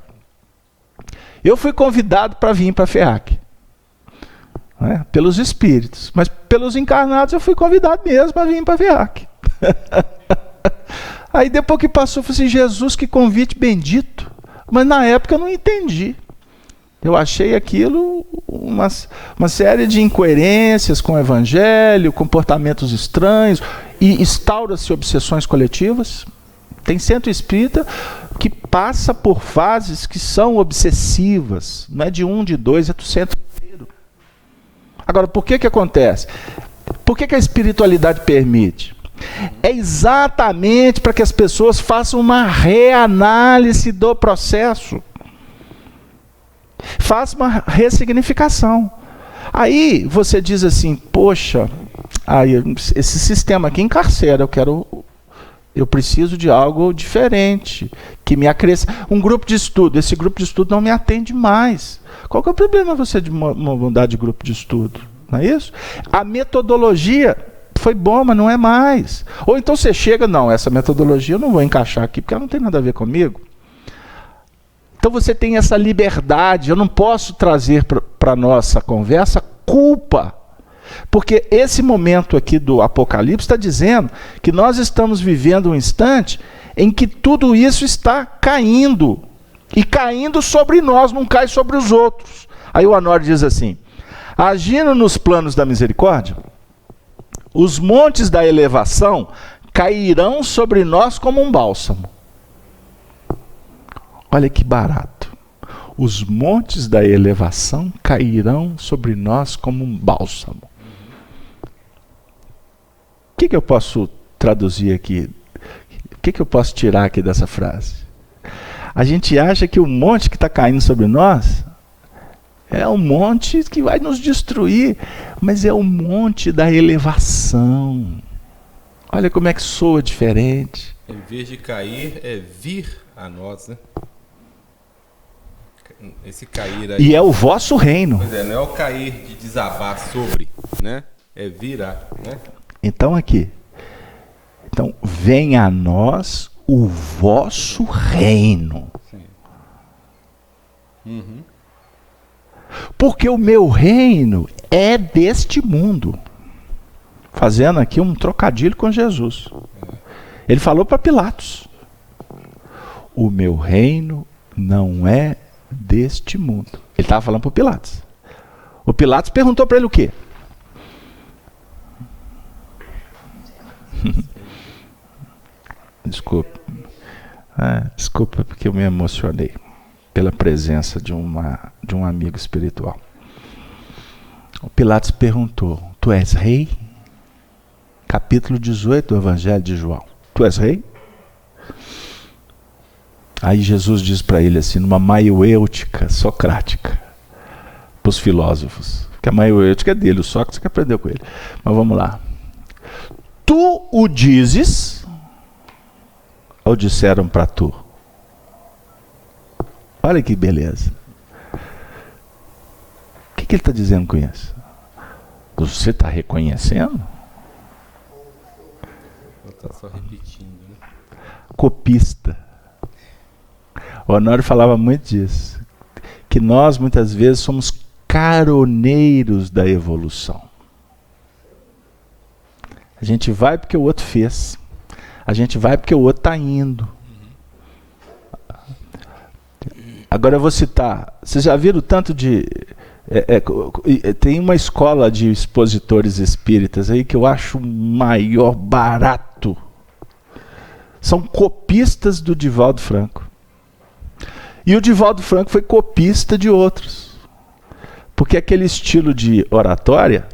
Eu fui convidado para vir para a FEAC, né? Pelos espíritos. Mas pelos encarnados eu fui convidado mesmo para vir para a FEAC. Aí depois que passou, eu falei assim, Jesus, que convite bendito. Mas na época eu não entendi. Eu achei aquilo uma série de incoerências com o evangelho, comportamentos estranhos, e instaura-se obsessões coletivas. Tem centro espírita que passa por fases que são obsessivas. Não é de um, de dois, é do centro inteiro. Agora, por que acontece? Por que a espiritualidade permite? É exatamente para que as pessoas façam uma reanálise do processo. Faça uma ressignificação. Aí você diz assim, poxa, esse sistema aqui encarcera, Eu preciso de algo diferente, que me acrescente. Um grupo de estudo, esse grupo de estudo não me atende mais. Qual que é o problema você de mudar de grupo de estudo? Não é isso? A metodologia foi bom, mas não é mais. Ou então você chega, não, essa metodologia eu não vou encaixar aqui, porque ela não tem nada a ver comigo. Então você tem essa liberdade, eu não posso trazer para a nossa conversa culpa. Porque esse momento aqui do Apocalipse está dizendo que nós estamos vivendo um instante em que tudo isso está caindo. E caindo sobre nós, não cai sobre os outros. Aí o Honório diz assim: agindo nos planos da misericórdia, os montes da elevação cairão sobre nós como um bálsamo. Olha que barato. Os montes da elevação cairão sobre nós como um bálsamo. O que eu posso traduzir aqui? O que eu posso tirar aqui dessa frase? A gente acha que o monte que está caindo sobre nós é um monte que vai nos destruir, mas é o monte da elevação. Olha como é que soa diferente. Em vez de cair, é vir a nós, né? Esse cair aí. E é o vosso reino. Pois é, não é o cair de desabar sobre, né? É virar, né? Então aqui. Então, venha a nós o vosso reino. Sim. Uhum. Porque o meu reino é deste mundo. Fazendo aqui um trocadilho com Jesus. Ele falou para Pilatos: o meu reino não é deste mundo. Ele estava falando para o Pilatos. O Pilatos perguntou para ele o quê? Desculpa. Desculpa porque eu me emocionei pela presença de um amigo espiritual. O Pilatos perguntou: tu és rei? Capítulo 18 do Evangelho de João. Tu és rei? Aí Jesus diz para ele assim, numa maiêutica socrática, para os filósofos, que a maiêutica é dele, o Sócrates que aprendeu com ele. Mas vamos lá. Tu o dizes, ou disseram para tu? Olha que beleza. O que ele está dizendo com isso? Você está reconhecendo? Está só repetindo, né? Copista. O Honório falava muito disso. Que nós, muitas vezes, somos caroneiros da evolução. A gente vai porque o outro fez. A gente vai porque o outro está indo. Agora eu vou citar. Vocês já viram tanto de... tem uma escola de expositores espíritas aí que eu acho o maior barato. São copistas do Divaldo Franco. E o Divaldo Franco foi copista de outros. Porque aquele estilo de oratória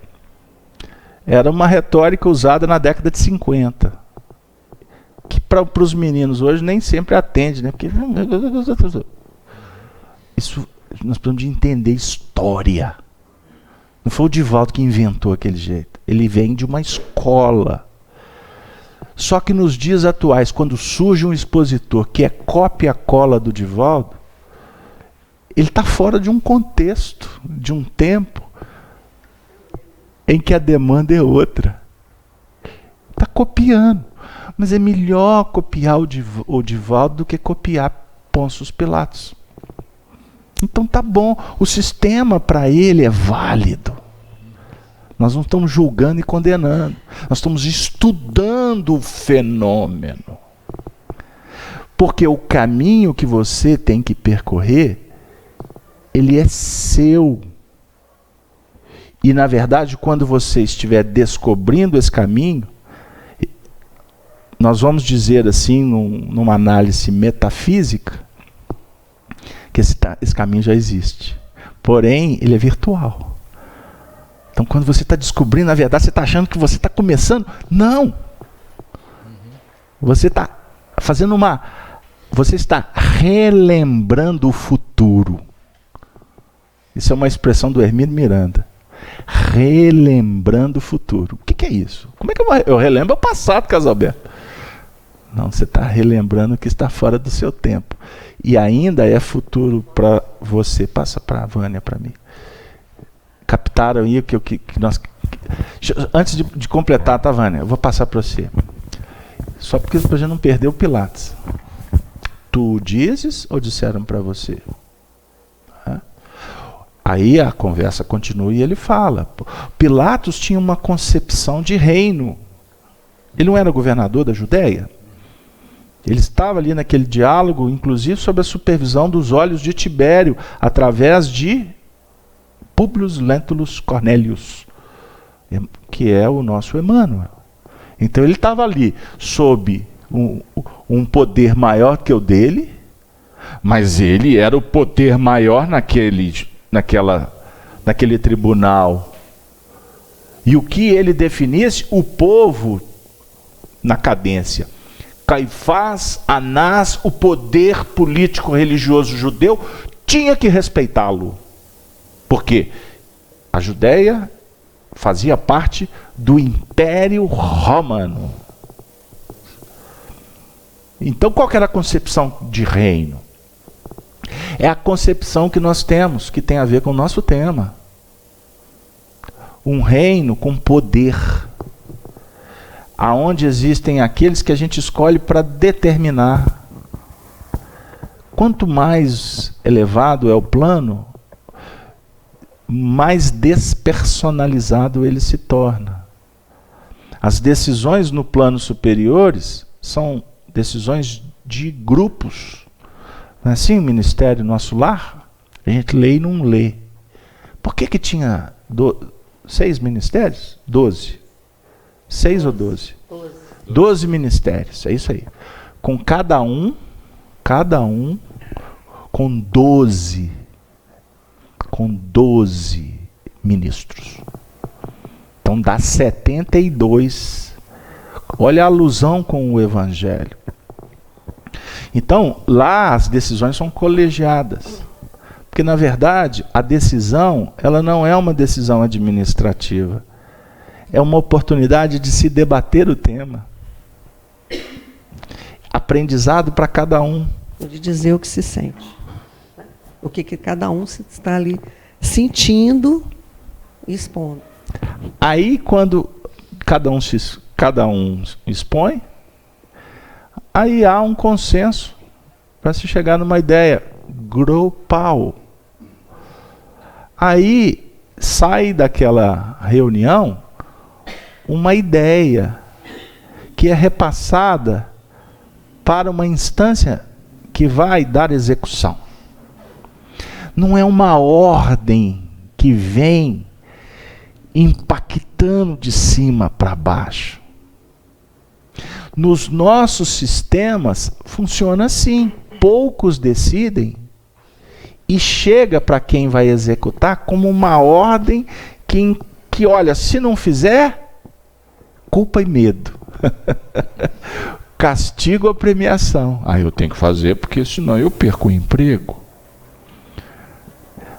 era uma retórica usada na década de 50. Que para os meninos hoje nem sempre atende, né? Porque isso, nós precisamos de entender história. Não foi o Divaldo que inventou aquele jeito. Ele vem de uma escola. Só que nos dias atuais, quando surge um expositor que é cópia-cola do Divaldo, ele está fora de um contexto, de um tempo, em que a demanda é outra. Está copiando. Mas é melhor copiar o Divaldo do que copiar Pôncio Pilatos. Então tá bom, o sistema para ele é válido. Nós não estamos julgando e condenando. Nós estamos estudando o fenômeno. Porque o caminho que você tem que percorrer, ele é seu. E na verdade, quando você estiver descobrindo esse caminho, nós vamos dizer assim, numa análise metafísica, que esse caminho já existe. Porém, ele é virtual. Então, quando você está descobrindo, na verdade, você está achando que você está começando. Não! Você está fazendo você está relembrando o futuro. Isso é uma expressão do Hermínio Miranda. Relembrando o futuro. O que é isso? Como é que eu relembro o passado, Casalberto? Não, você está relembrando que está fora do seu tempo. E ainda é futuro para você. Passa para a Vânia, para mim. Captaram aí que nós... Antes de completar, tá, Vânia? Eu vou passar para você. Só porque a gente não perdeu o Pilates. Tu dizes ou disseram para você? Aí a conversa continua e ele fala. Pilatos tinha uma concepção de reino. Ele não era governador da Judéia? Ele estava ali naquele diálogo, inclusive sob a supervisão dos olhos de Tibério, através de Públio Lentulus Cornelius, que é o nosso Emmanuel. Então ele estava ali sob um poder maior que o dele, mas ele era o poder maior naquele tribunal. E o que ele definisse, o povo na cadência. Caifás, Anás, o poder político religioso judeu, tinha que respeitá-lo. Porque a Judéia fazia parte do Império Romano. Então qual que era a concepção de reino? É a concepção que nós temos, que tem a ver com o nosso tema. Um reino com poder, aonde existem aqueles que a gente escolhe para determinar. Quanto mais elevado é o plano, mais despersonalizado ele se torna. As decisões no plano superiores são decisões de grupos. Não é assim o ministério Nosso Lar? A gente lê e não lê. Por que tinha 6 ministérios? 12. 6 ou 12? 12 ministérios, é isso aí. Com cada um com 12 ministros. Então dá 72. Olha a alusão com o Evangelho. Então, lá as decisões são colegiadas. Porque, na verdade, a decisão, ela não é uma decisão administrativa. É uma oportunidade de se debater o tema. Aprendizado para cada um. De dizer o que se sente. O que cada um está ali sentindo e expondo. Aí, quando cada um expõe, aí há um consenso para se chegar numa ideia grupal. Aí sai daquela reunião uma ideia que é repassada para uma instância que vai dar execução. Não é uma ordem que vem impactando de cima para baixo. Nos nossos sistemas funciona assim. Poucos decidem e chega para quem vai executar como uma ordem que olha, se não fizer, culpa e medo. Castigo ou premiação. Eu tenho que fazer porque senão eu perco o emprego.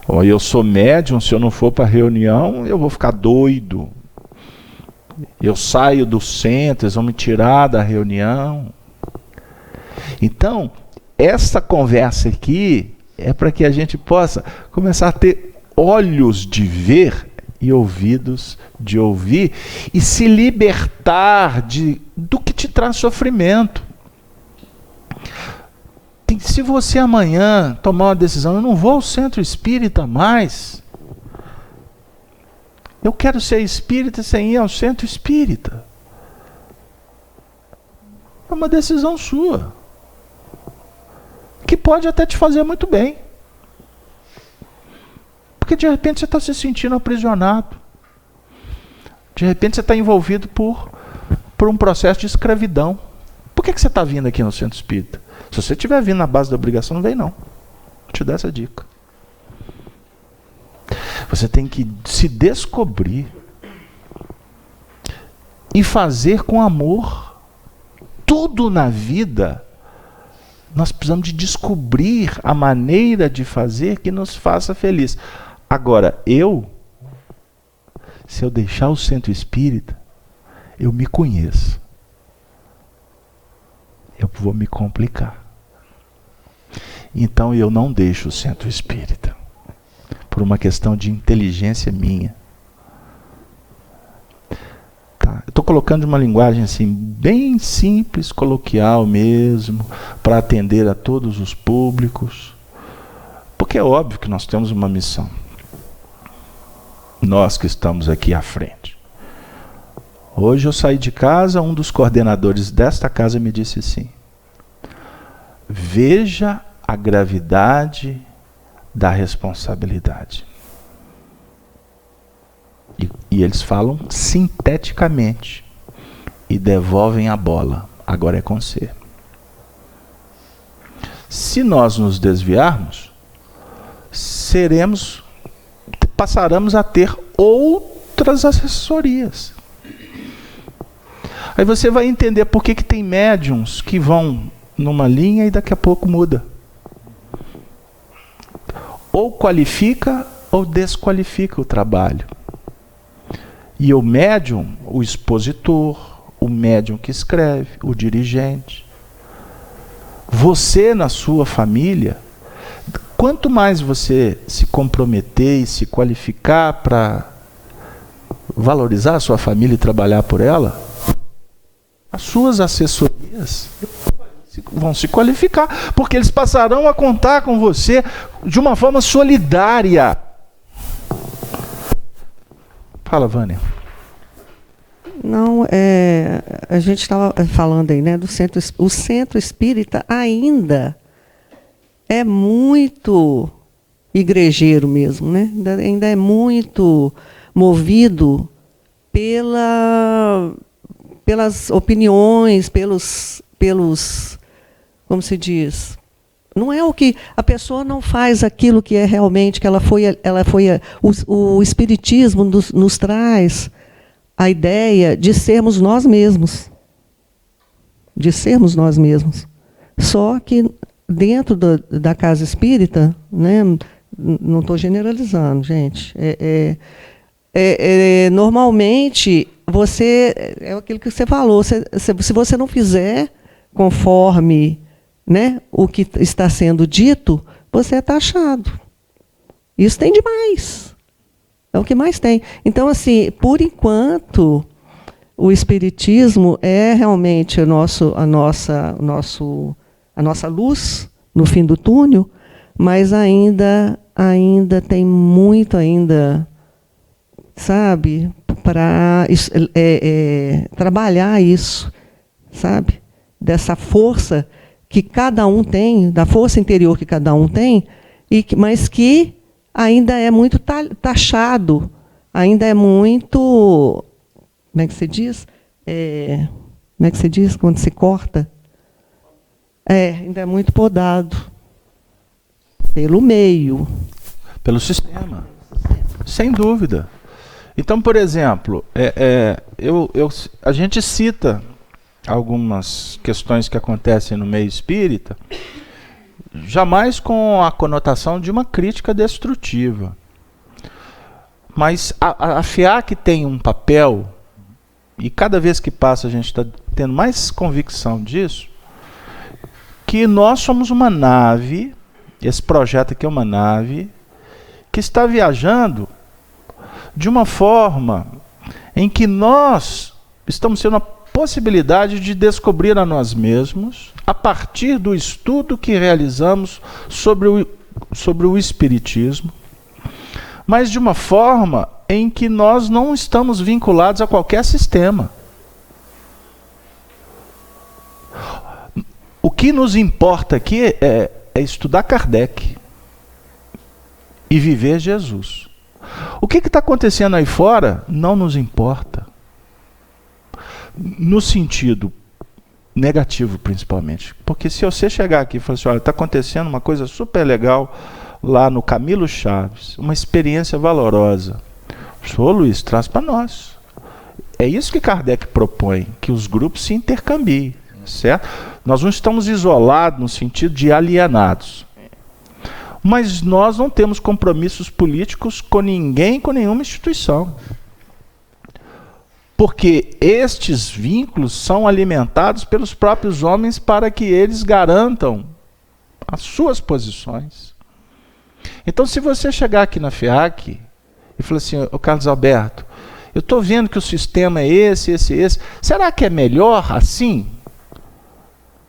Ou eu sou médium, se eu não for para a reunião, eu vou ficar doido. Eu saio do centro, eles vão me tirar da reunião. Então, essa conversa aqui é para que a gente possa começar a ter olhos de ver e ouvidos de ouvir e se libertar do que te traz sofrimento. Se você amanhã tomar uma decisão, eu não vou ao centro espírita mais. Eu quero ser espírita sem ir ao centro espírita. É uma decisão sua. Que pode até te fazer muito bem. Porque de repente você está se sentindo aprisionado. De repente você está envolvido por um processo de escravidão. Por que você está vindo aqui no centro espírita? Se você estiver vindo na base da obrigação, não vem não. Vou te dar essa dica. Você tem que se descobrir e fazer com amor. Tudo na vida, nós precisamos de descobrir a maneira de fazer que nos faça feliz. Agora, se eu deixar o centro espírita, eu me conheço. vou me complicar. Então eu não deixo o centro espírita, por uma questão de inteligência minha. Tá? Eu estou colocando uma linguagem assim, bem simples, coloquial mesmo, para atender a todos os públicos, porque é óbvio que nós temos uma missão. Nós que estamos aqui à frente. Hoje eu saí de casa, um dos coordenadores desta casa me disse assim: veja a gravidade da responsabilidade. E eles falam sinteticamente e devolvem a bola. Agora é com você. Se nós nos desviarmos, passaremos a ter outras assessorias. Aí você vai entender por que tem médiums que vão numa linha e daqui a pouco muda. Ou qualifica ou desqualifica o trabalho. E o médium, o expositor, o médium que escreve, o dirigente, você na sua família, quanto mais você se comprometer e se qualificar para valorizar a sua família e trabalhar por ela, as suas assessorias vão se qualificar, porque eles passarão a contar com você de uma forma solidária. Fala, Vânia. Não, a gente estava falando aí, né, do centro. O centro espírita ainda é muito igrejeiro mesmo, né? Ainda é muito movido pelas opiniões, pelos, como se diz, não é o que a pessoa não faz aquilo que é realmente que o espiritismo nos traz a ideia de sermos nós mesmos, só que dentro da casa espírita, né, não estou generalizando, gente, normalmente é aquilo que você falou, se você não fizer conforme, né, o que está sendo dito, você é taxado. Isso tem demais. É o que mais tem. Então, assim, por enquanto, o espiritismo é realmente a nossa luz no fim do túnel, mas ainda tem muito sabe, para trabalhar isso, sabe, dessa força que cada um tem, da força interior que cada um tem, mas que ainda é muito taxado, ainda é muito, como é que se diz? Como é que se diz quando se corta? Ainda é muito podado pelo meio. Pelo sistema, sem dúvida. Então, por exemplo, a gente cita algumas questões que acontecem no meio espírita, jamais com a conotação de uma crítica destrutiva. Mas a FIAC tem um papel, e cada vez que passa a gente está tendo mais convicção disso, que nós somos uma nave, esse projeto aqui é uma nave, que está viajando de uma forma em que nós estamos tendo a possibilidade de descobrir a nós mesmos a partir do estudo que realizamos sobre o Espiritismo, mas de uma forma em que nós não estamos vinculados a qualquer sistema. O que nos importa aqui é estudar Kardec e viver Jesus. O que está acontecendo aí fora não nos importa. No sentido negativo, principalmente. Porque se você chegar aqui e falar assim, olha, está acontecendo uma coisa super legal lá no Camilo Chaves, uma experiência valorosa. Ô Luiz, traz para nós. É isso que Kardec propõe, que os grupos se intercambiem, certo? Nós não estamos isolados no sentido de alienados. Mas nós não temos compromissos políticos com ninguém, com nenhuma instituição. Porque estes vínculos são alimentados pelos próprios homens para que eles garantam as suas posições. Então, se você chegar aqui na FEAC e falar assim, ô Carlos Alberto, eu estou vendo que o sistema é esse, será que é melhor assim?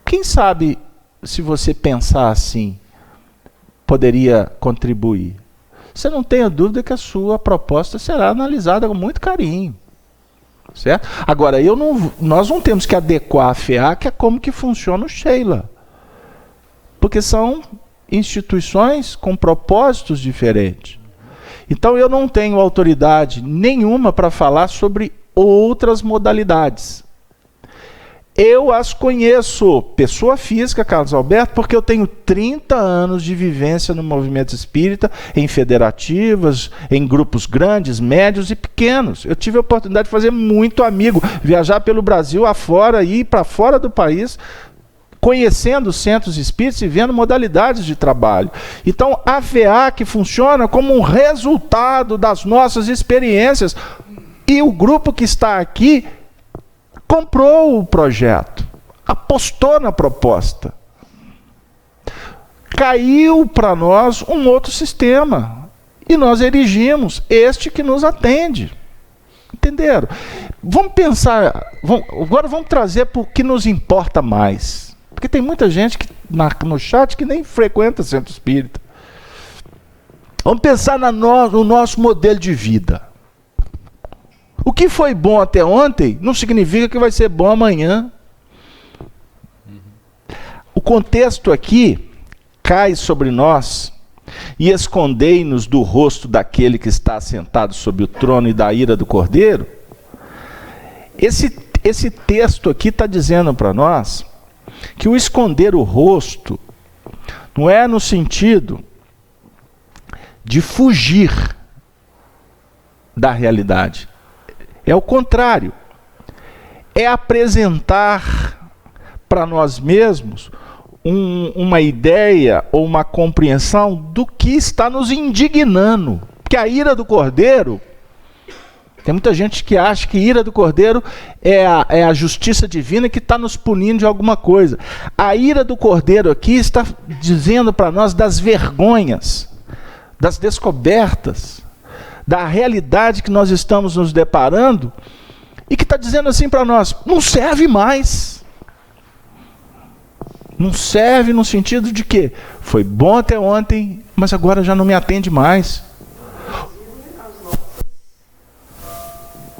Quem sabe, se você pensar assim, poderia contribuir? Você não tenha dúvida que a sua proposta será analisada com muito carinho. Certo? Agora, nós não temos que adequar a FEAC a como que funciona o Sheila. Porque são instituições com propósitos diferentes. Então eu não tenho autoridade nenhuma para falar sobre outras modalidades. Eu as conheço, pessoa física, Carlos Alberto, porque eu tenho 30 anos de vivência no movimento espírita, em federativas, em grupos grandes, médios e pequenos. Eu tive a oportunidade de fazer muito amigo, viajar pelo Brasil afora, ir para fora do país, conhecendo centros espíritas e vendo modalidades de trabalho. Então, a FEAC funciona como um resultado das nossas experiências. E o grupo que está aqui comprou o projeto, apostou na proposta. Caiu para nós um outro sistema. E nós erigimos este que nos atende. Entenderam? Vamos pensar, agora vamos trazer para o que nos importa mais. Porque tem muita gente no chat que nem frequenta centro espírita. Vamos pensar no nosso modelo de vida. O que foi bom até ontem não significa que vai ser bom amanhã. O contexto aqui cai sobre nós e escondei-nos do rosto daquele que está sentado sobre o trono e da ira do Cordeiro. Esse texto aqui está dizendo para nós que o esconder o rosto não é no sentido de fugir da realidade. É o contrário. É apresentar para nós mesmos uma ideia ou uma compreensão do que está nos indignando. Porque a ira do Cordeiro, tem muita gente que acha que a ira do Cordeiro é a justiça divina que está nos punindo de alguma coisa. A ira do Cordeiro aqui está dizendo para nós das vergonhas, das descobertas, da realidade que nós estamos nos deparando e que está dizendo assim para nós, não serve mais. Não serve no sentido de que foi bom até ontem, mas agora já não me atende mais.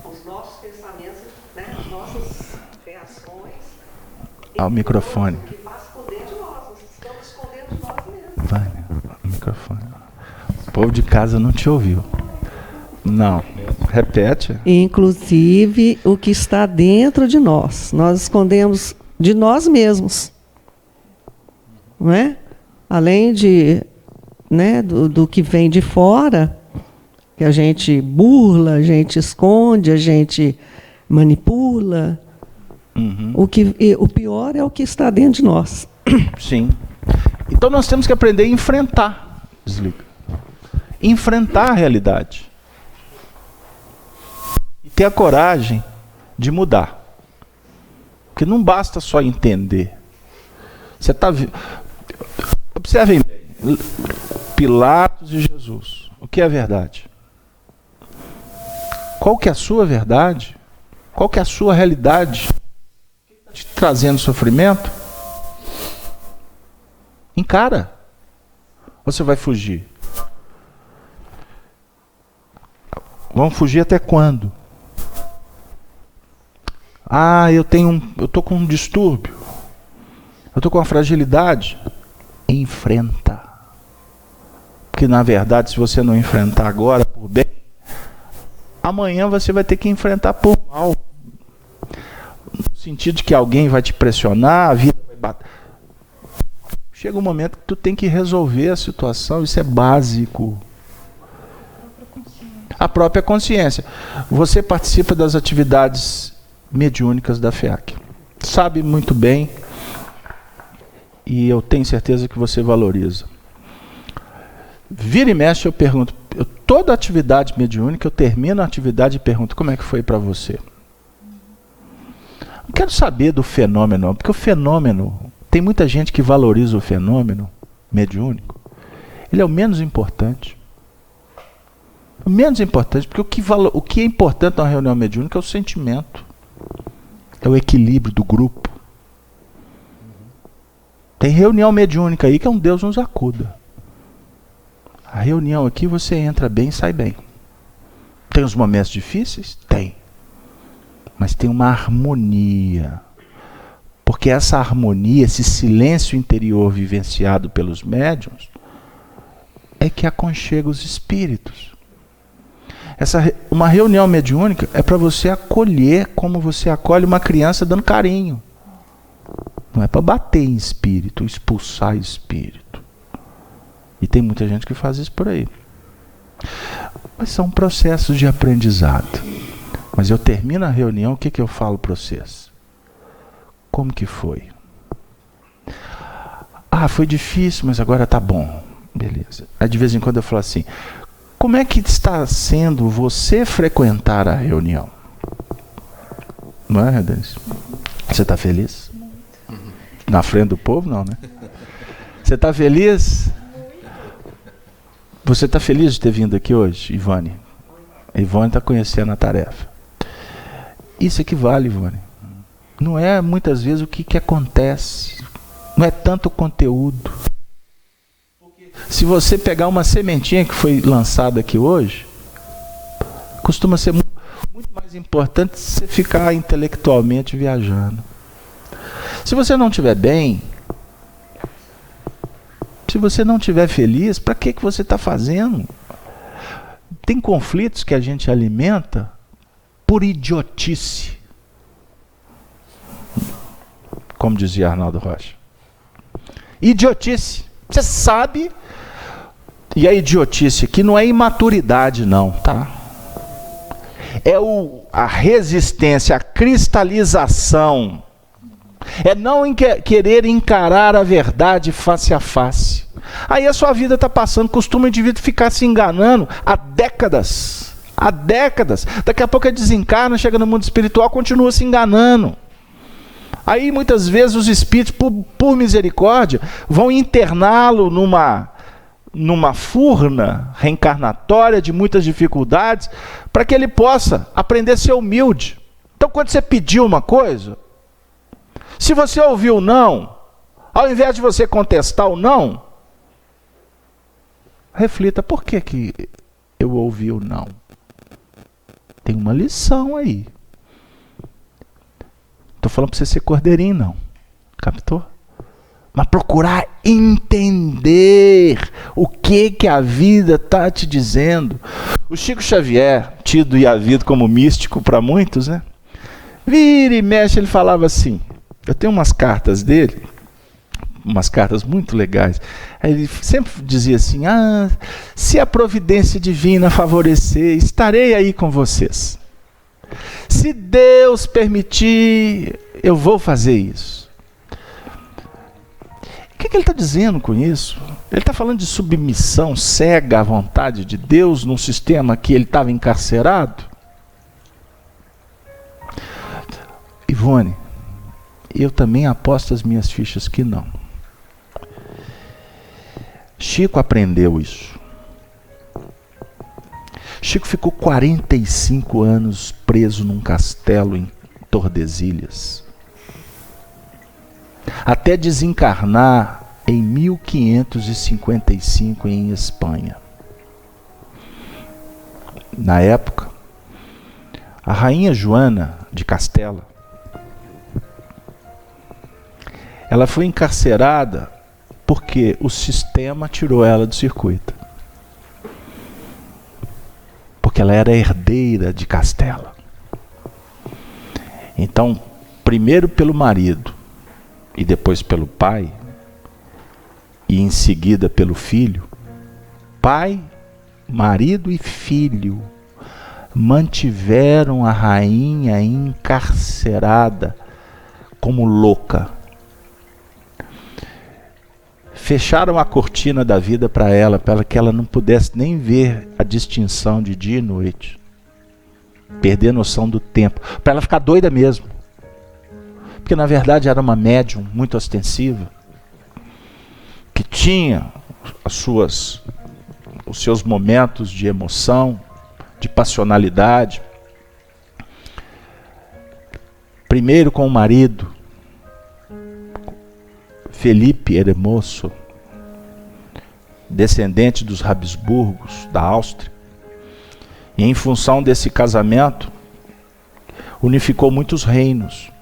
Os nossos pensamentos, né, as nossas reações. Ao microfone. Que faz esconder de nós, nós estamos escondendo de nós mesmos. Vai, o microfone. O povo de casa não te ouviu. Não, repete. Inclusive o que está dentro de nós. Nós escondemos de nós mesmos. Não é? Além de, né, do que vem de fora, que a gente burla, a gente esconde, a gente manipula. Uhum. O pior é o que está dentro de nós. Sim. Então nós temos que aprender a enfrentar. Desliga. Enfrentar a realidade. E ter a coragem de mudar. Porque não basta só entender. Você está... Observem bem. Pilatos e Jesus. O que é a verdade? Qual que é a sua verdade? Qual que é a sua realidade? O que está te trazendo sofrimento? Encara. Ou você vai fugir? Vamos fugir até quando? Ah, eu estou com um distúrbio. Eu estou com uma fragilidade. Enfrenta. Porque, na verdade, se você não enfrentar agora por bem, amanhã você vai ter que enfrentar por mal. No sentido de que alguém vai te pressionar, a vida vai bater. Chega um momento que tu tem que resolver a situação, isso é básico. A própria consciência. Você participa das atividades mediúnicas da FEAC. Sabe muito bem, e eu tenho certeza que você valoriza. Vira e mexe, eu pergunto, toda atividade mediúnica, eu termino a atividade e pergunto, como é que foi para você? Não quero saber do fenômeno, porque o fenômeno, tem muita gente que valoriza o fenômeno mediúnico. Ele é o menos importante. O menos importante, porque o que é importante na reunião mediúnica é o sentimento. É o equilíbrio do grupo. Tem reunião mediúnica aí que é um Deus nos acuda. A reunião aqui você entra bem e sai bem. Tem os momentos difíceis? Tem. Mas tem uma harmonia. Porque essa harmonia, esse silêncio interior vivenciado pelos médiuns, é que aconchega os espíritos. Uma reunião mediúnica é para você acolher como você acolhe uma criança dando carinho. Não é para bater em espírito, expulsar espírito. E tem muita gente que faz isso por aí. Mas são processos de aprendizado. Mas eu termino a reunião, o que eu falo para vocês? Como que foi? Ah, foi difícil, mas agora tá bom. Beleza. Aí de vez em quando eu falo assim, como é que está sendo você frequentar a reunião? Não é, Denis? Você está feliz? Na frente do povo, não, né? Você está feliz? Você está feliz de ter vindo aqui hoje, Ivone? A Ivone está conhecendo a tarefa. Isso equivale, Ivone. Não é muitas vezes o que acontece. Não é tanto o conteúdo. Se você pegar uma sementinha que foi lançada aqui hoje, costuma ser muito mais importante você ficar intelectualmente viajando. Se você não estiver bem, se você não estiver feliz, para que você está fazendo? Tem conflitos que a gente alimenta por idiotice. Como dizia Arnaldo Rocha. Idiotice. Você sabe, e a idiotice aqui não é imaturidade não, tá? É a resistência, a cristalização. É não querer encarar a verdade face a face. Aí a sua vida está passando, costuma o indivíduo ficar se enganando há décadas. Há décadas. Daqui a pouco ele desencarna, chega no mundo espiritual, continua se enganando. Aí muitas vezes os espíritos, por misericórdia, vão interná-lo numa furna reencarnatória de muitas dificuldades, para que ele possa aprender a ser humilde. Então quando você pediu uma coisa, se você ouviu o não, ao invés de você contestar o não, reflita, por que eu ouvi o não? Tem uma lição aí. Estou falando para você ser cordeirinho, não. Captou? Mas procurar entender o que a vida está te dizendo. O Chico Xavier, tido e havido como místico para muitos, né? Vira e mexe, ele falava assim. Eu tenho umas cartas dele, umas cartas muito legais. Aí ele sempre dizia assim, se a providência divina favorecer, estarei aí com vocês. Se Deus permitir, eu vou fazer isso. O que ele está dizendo com isso? Ele está falando de submissão cega à vontade de Deus num sistema que ele estava encarcerado? Ivone, eu também aposto as minhas fichas que não. Chico aprendeu isso. Chico ficou 45 anos preso num castelo em Tordesilhas, até desencarnar em 1555 em Espanha. Na época, a rainha Joana de Castela, ela foi encarcerada porque o sistema tirou ela do circuito. Porque ela era herdeira de Castela. Então, primeiro pelo marido, e depois pelo pai, e em seguida pelo filho, pai, marido e filho mantiveram a rainha encarcerada como louca. Fecharam a cortina da vida para ela que ela não pudesse nem ver a distinção de dia e noite. Perder a noção do tempo. Para ela ficar doida mesmo. porque na verdade era uma médium muito ostensiva, que tinha os seus momentos de emoção, de passionalidade. Primeiro com o marido, Felipe Hermoso, descendente dos Habsburgos, da Áustria. E em função desse casamento, unificou muitos reinos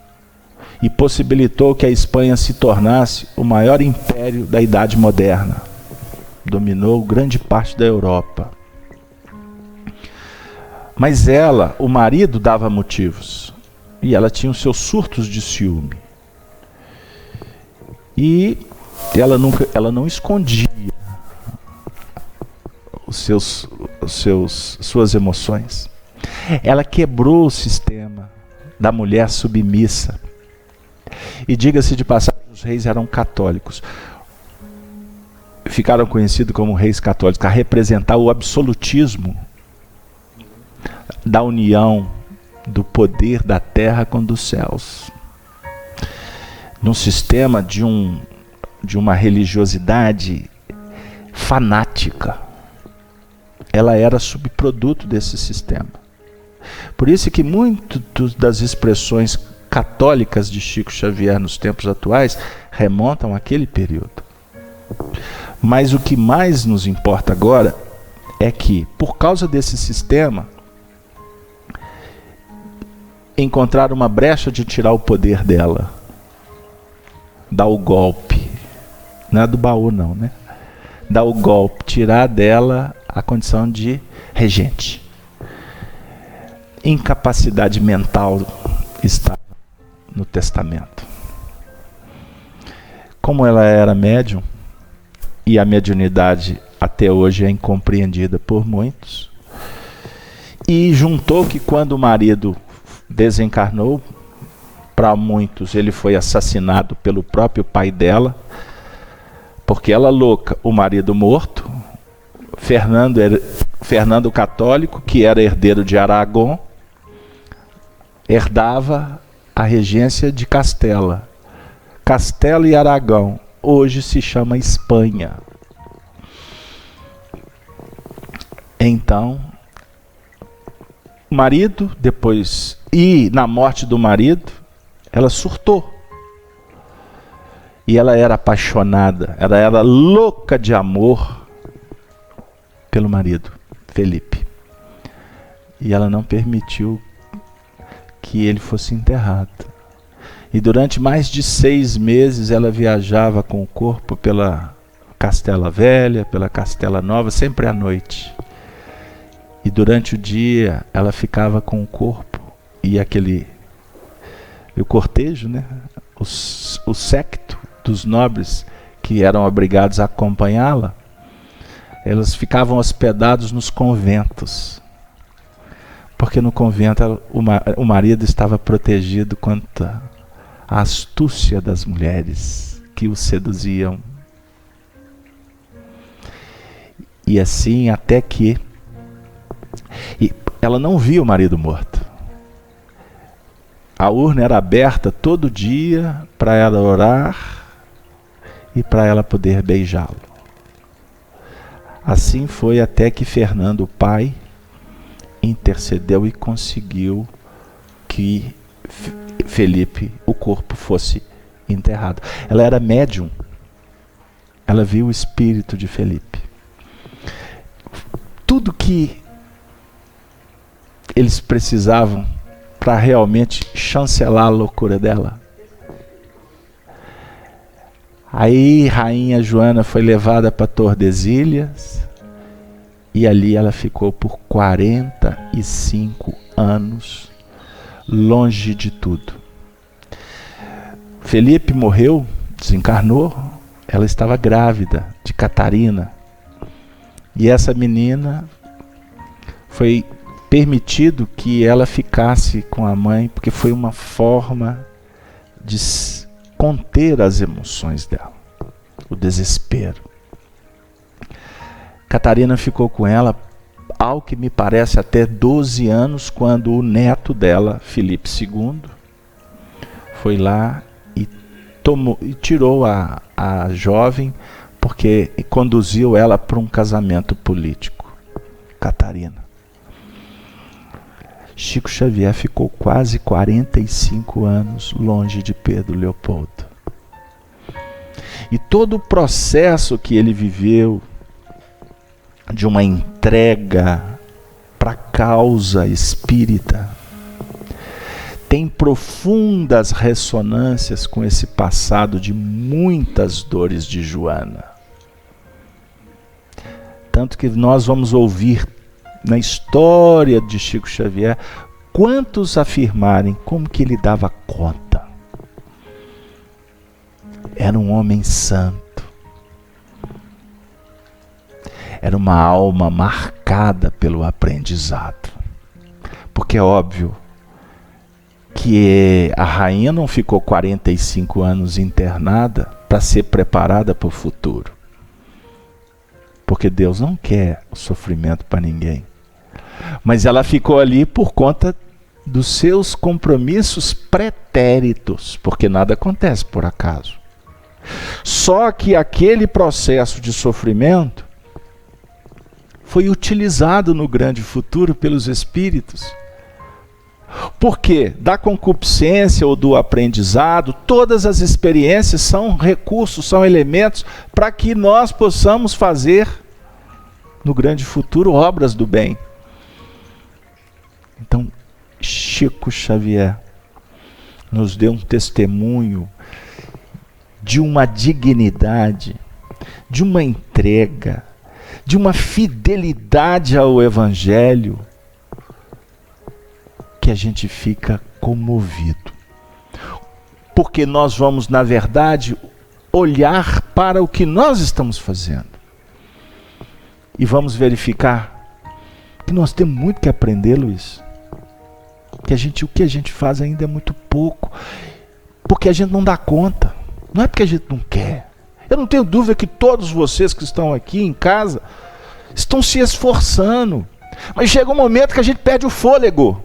e possibilitou que a Espanha se tornasse o maior império da Idade Moderna. Dominou grande parte da Europa. Mas ela, o marido, dava motivos. E ela tinha os seus surtos de ciúme. E ela não escondia suas emoções. Ela quebrou o sistema da mulher submissa. E diga-se de passagem, os reis eram católicos. Ficaram conhecidos como reis católicos, a representar o absolutismo da união do poder da terra com dos céus. Num sistema de uma religiosidade fanática. Ela era subproduto desse sistema. Por isso que muitas das expressões católicas de Chico Xavier nos tempos atuais remontam àquele período. Mas o que mais nos importa agora é que, por causa desse sistema, encontrar uma brecha de tirar o poder dela, dar o golpe, não é do baú não, né? Dar o golpe, tirar dela a condição de regente. Incapacidade mental está no testamento. Como ela era médium, e a mediunidade até hoje é incompreendida por muitos, e juntou que quando o marido desencarnou, para muitos ele foi assassinado pelo próprio pai dela, porque ela louca, o marido morto, Fernando Católico, que era herdeiro de Aragão, herdava a regência de Castela. Castela e Aragão, hoje se chama Espanha. Então, o marido, depois, e na morte do marido, ela surtou. E ela era apaixonada, ela era louca de amor pelo marido, Felipe. E ela não permitiu que ele fosse enterrado. E durante mais de 6 meses ela viajava com o corpo pela Castela Velha, pela Castela Nova, sempre à noite. E durante o dia ela ficava com o corpo e o cortejo, né? O séquito dos nobres que eram obrigados a acompanhá-la, elas ficavam hospedados nos conventos. Porque no convento o marido estava protegido contra a astúcia das mulheres que o seduziam. E assim até que ela não via o marido morto. A urna era aberta todo dia para ela orar e para ela poder beijá-lo. Assim foi até que Fernando, o pai, intercedeu e conseguiu que Felipe, o corpo, fosse enterrado. Ela era médium. Ela viu o espírito de Felipe. Tudo que eles precisavam para realmente chancelar a loucura dela. Aí Rainha Joana foi levada para Tordesilhas e ali ela ficou por 45 anos longe de tudo. Felipe morreu, desencarnou, ela estava grávida de Catarina. E essa menina foi permitido que ela ficasse com a mãe, porque foi uma forma de conter as emoções dela, o desespero. Catarina ficou com ela, ao que me parece, até 12 anos, quando o neto dela, Felipe II, foi lá e tirou a jovem, porque conduziu ela para um casamento político. Catarina. Chico Xavier ficou quase 45 anos longe de Pedro Leopoldo. E todo o processo que ele viveu de uma entrega para a causa espírita tem profundas ressonâncias com esse passado de muitas dores de Joana. Tanto que nós vamos ouvir na história de Chico Xavier quantos afirmarem como que ele dava conta. Era um homem santo. Era uma alma marcada pelo aprendizado. Porque é óbvio que a rainha não ficou 45 anos internada para ser preparada para o futuro. Porque Deus não quer sofrimento para ninguém. Mas ela ficou ali por conta dos seus compromissos pretéritos, porque nada acontece por acaso. Só que aquele processo de sofrimento foi utilizado no grande futuro pelos espíritos. Porque da concupiscência ou do aprendizado, todas as experiências são recursos, são elementos para que nós possamos fazer no grande futuro obras do bem. Então, Chico Xavier nos deu um testemunho de uma dignidade, de uma entrega, de uma fidelidade ao Evangelho, que a gente fica comovido. Porque nós vamos, na verdade, olhar para o que nós estamos fazendo. E vamos verificar que nós temos muito que aprender, Luiz. Que o que a gente faz ainda é muito pouco. Porque a gente não dá conta. Não é porque a gente não quer. Eu não tenho dúvida que todos vocês que estão aqui em casa estão se esforçando. Mas chega um momento que a gente perde o fôlego.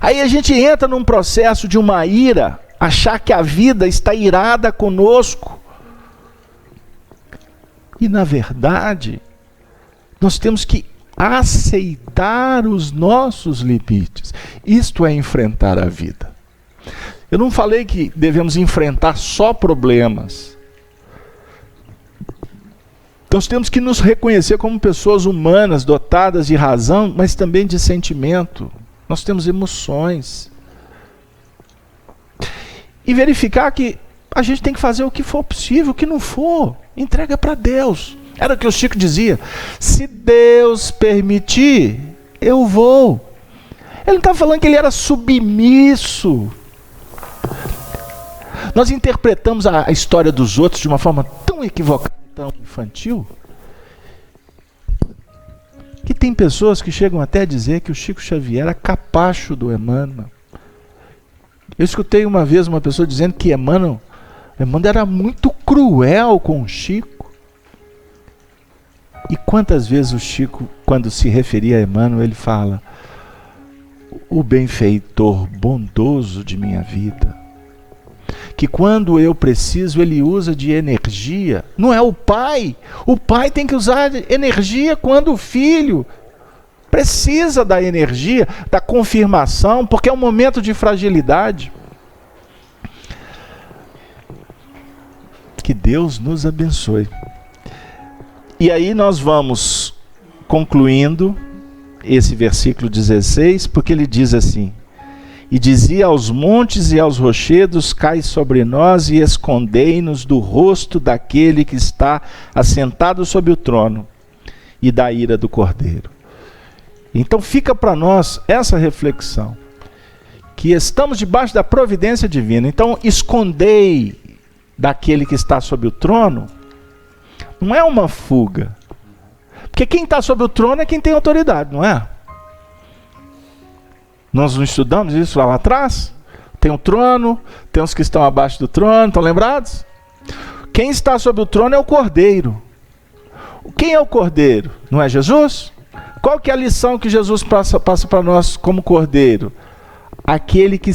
Aí a gente entra num processo de uma ira, achar que a vida está irada conosco. E na verdade, nós temos que aceitar os nossos limites. Isto é enfrentar a vida. Eu não falei que devemos enfrentar só problemas. Nós temos que nos reconhecer como pessoas humanas, dotadas de razão, mas também de sentimento. Nós temos emoções. E verificar que a gente tem que fazer o que for possível, o que não for, entrega para Deus. Era o que o Chico dizia: se Deus permitir, eu vou. Ele não estava falando que ele era submisso. Nós interpretamos a história dos outros de uma forma tão equivocada, tão infantil, que tem pessoas que chegam até a dizer que o Chico Xavier era capacho do Emmanuel. Eu escutei uma vez uma pessoa dizendo que Emmanuel era muito cruel com o Chico. E quantas vezes o Chico, quando se referia a Emmanuel, ele fala: o benfeitor bondoso de minha vida, que quando eu preciso ele usa de energia. Não é o pai. O pai tem que usar energia quando o filho precisa da energia, da confirmação, porque é um momento de fragilidade. Que Deus nos abençoe. E aí nós vamos concluindo esse versículo 16, porque ele diz assim: e dizia aos montes e aos rochedos: cai sobre nós e escondei-nos do rosto daquele que está assentado sobre o trono e da ira do Cordeiro. Então fica para nós essa reflexão, que estamos debaixo da providência divina. Então escondei daquele que está sobre o trono não é uma fuga, porque quem está sobre o trono é quem tem autoridade, não é? Nós não estudamos isso lá atrás? Tem um trono, tem os que estão abaixo do trono, estão lembrados? Quem está sobre o trono é o Cordeiro. Quem é o Cordeiro? Não é Jesus? Qual que é a lição que Jesus passa para nós como Cordeiro? aquele que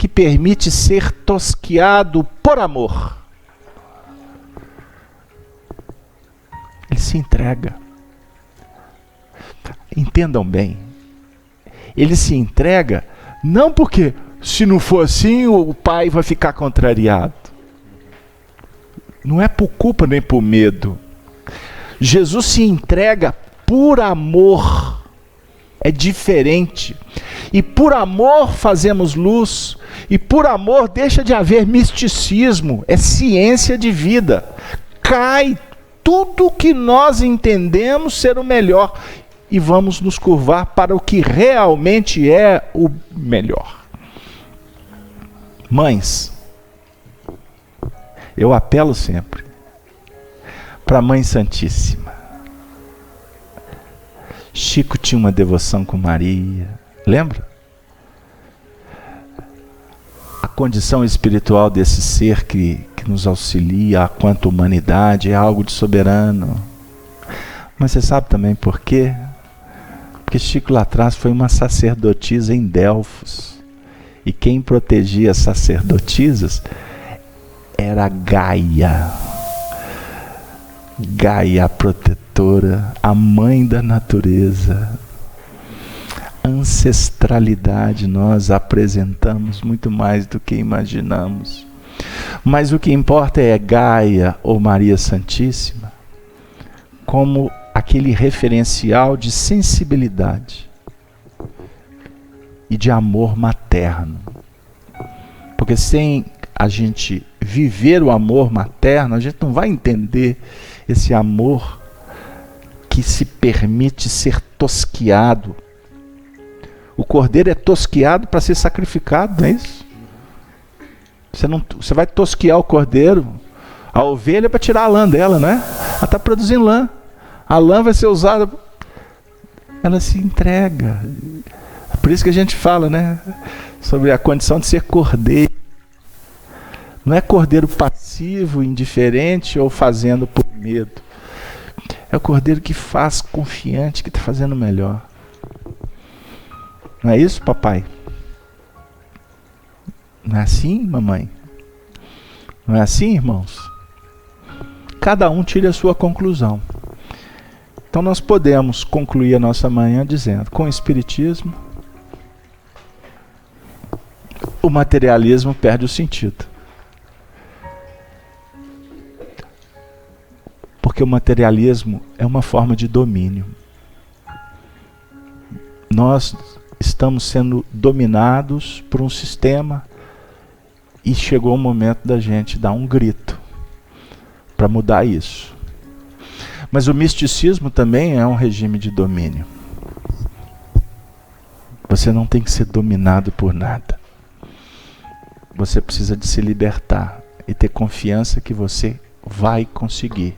permite ser tosquiado por amor. Ele se entrega. Entendam bem. Ele se entrega não porque, se não for assim, o pai vai ficar contrariado. Não é por culpa nem por medo. Jesus se entrega por amor. É diferente. E por amor fazemos luz. E por amor deixa de haver misticismo. É ciência de vida. Cai tudo que nós entendemos ser o melhor. E vamos nos curvar para o que realmente é o melhor. Mães, eu apelo sempre para a Mãe Santíssima. Chico tinha uma devoção com Maria, lembra? A condição espiritual desse ser que nos auxilia quanto humanidade é algo de soberano. Mas você sabe também por quê? Porque Chico lá atrás foi uma sacerdotisa em Delfos. E quem protegia as sacerdotisas era Gaia. Gaia, a protetora, a mãe da natureza. Ancestralidade nós apresentamos muito mais do que imaginamos. Mas o que importa é Gaia ou Maria Santíssima como aquele referencial de sensibilidade e de amor materno. Porque sem a gente viver o amor materno, a gente não vai entender esse amor que se permite ser tosquiado. O cordeiro é tosquiado para ser sacrificado, não é isso? Você vai tosquiar o cordeiro, a ovelha para tirar a lã dela, não é? Ela está produzindo lã. A lã vai ser usada. Ela se entrega. É por isso que a gente fala, né? Sobre a condição de ser cordeiro. Não é cordeiro passivo, indiferente ou fazendo por medo. É o cordeiro que faz confiante, que está fazendo melhor. Não é isso, papai? Não é assim, mamãe? Não é assim, irmãos? Cada um tire a sua conclusão. Então nós podemos concluir a nossa manhã dizendo, com o Espiritismo, o materialismo perde o sentido. Porque o materialismo é uma forma de domínio. Nós estamos sendo dominados por um sistema e chegou o momento da gente dar um grito para mudar isso. Mas o misticismo também é um regime de domínio. Você não tem que ser dominado por nada. Você precisa de se libertar e ter confiança que você vai conseguir.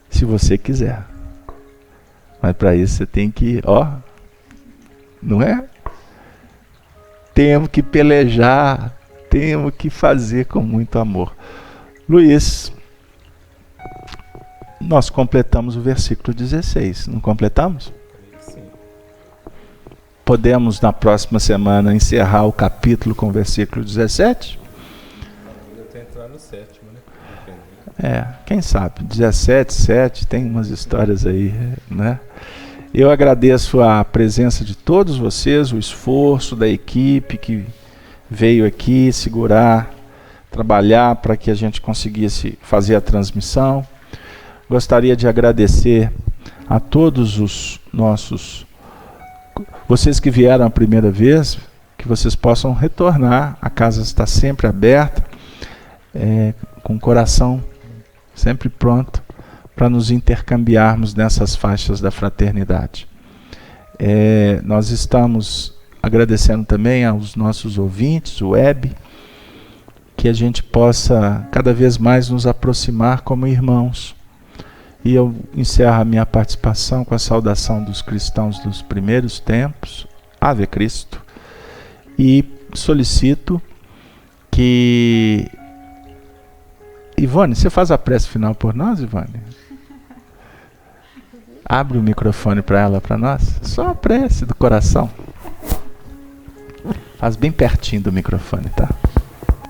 Se você quiser. Mas para isso você tem que, não é? Temos que pelejar, temos que fazer com muito amor. Luiz, nós completamos o versículo 16, não completamos? Sim. Podemos na próxima semana encerrar o capítulo com o versículo 17? Eu tenho que entrar no 7º, né? Quem sabe, 17, 7, tem umas histórias aí, né? Eu agradeço a presença de todos vocês, o esforço da equipe que veio aqui segurar, trabalhar para que a gente conseguisse fazer a transmissão. Gostaria de agradecer a todos os nossos... Vocês que vieram a primeira vez, que vocês possam retornar. A casa está sempre aberta, com o coração sempre pronto para nos intercambiarmos nessas faixas da fraternidade. Nós estamos agradecendo também aos nossos ouvintes, web, que a gente possa cada vez mais nos aproximar como irmãos. E eu encerro a minha participação com a saudação dos cristãos dos primeiros tempos, Ave Cristo, e solicito que... Ivone, você faz a prece final por nós, Ivone? Abre o microfone para ela, para nós. Só uma prece do coração. Faz bem pertinho do microfone, tá?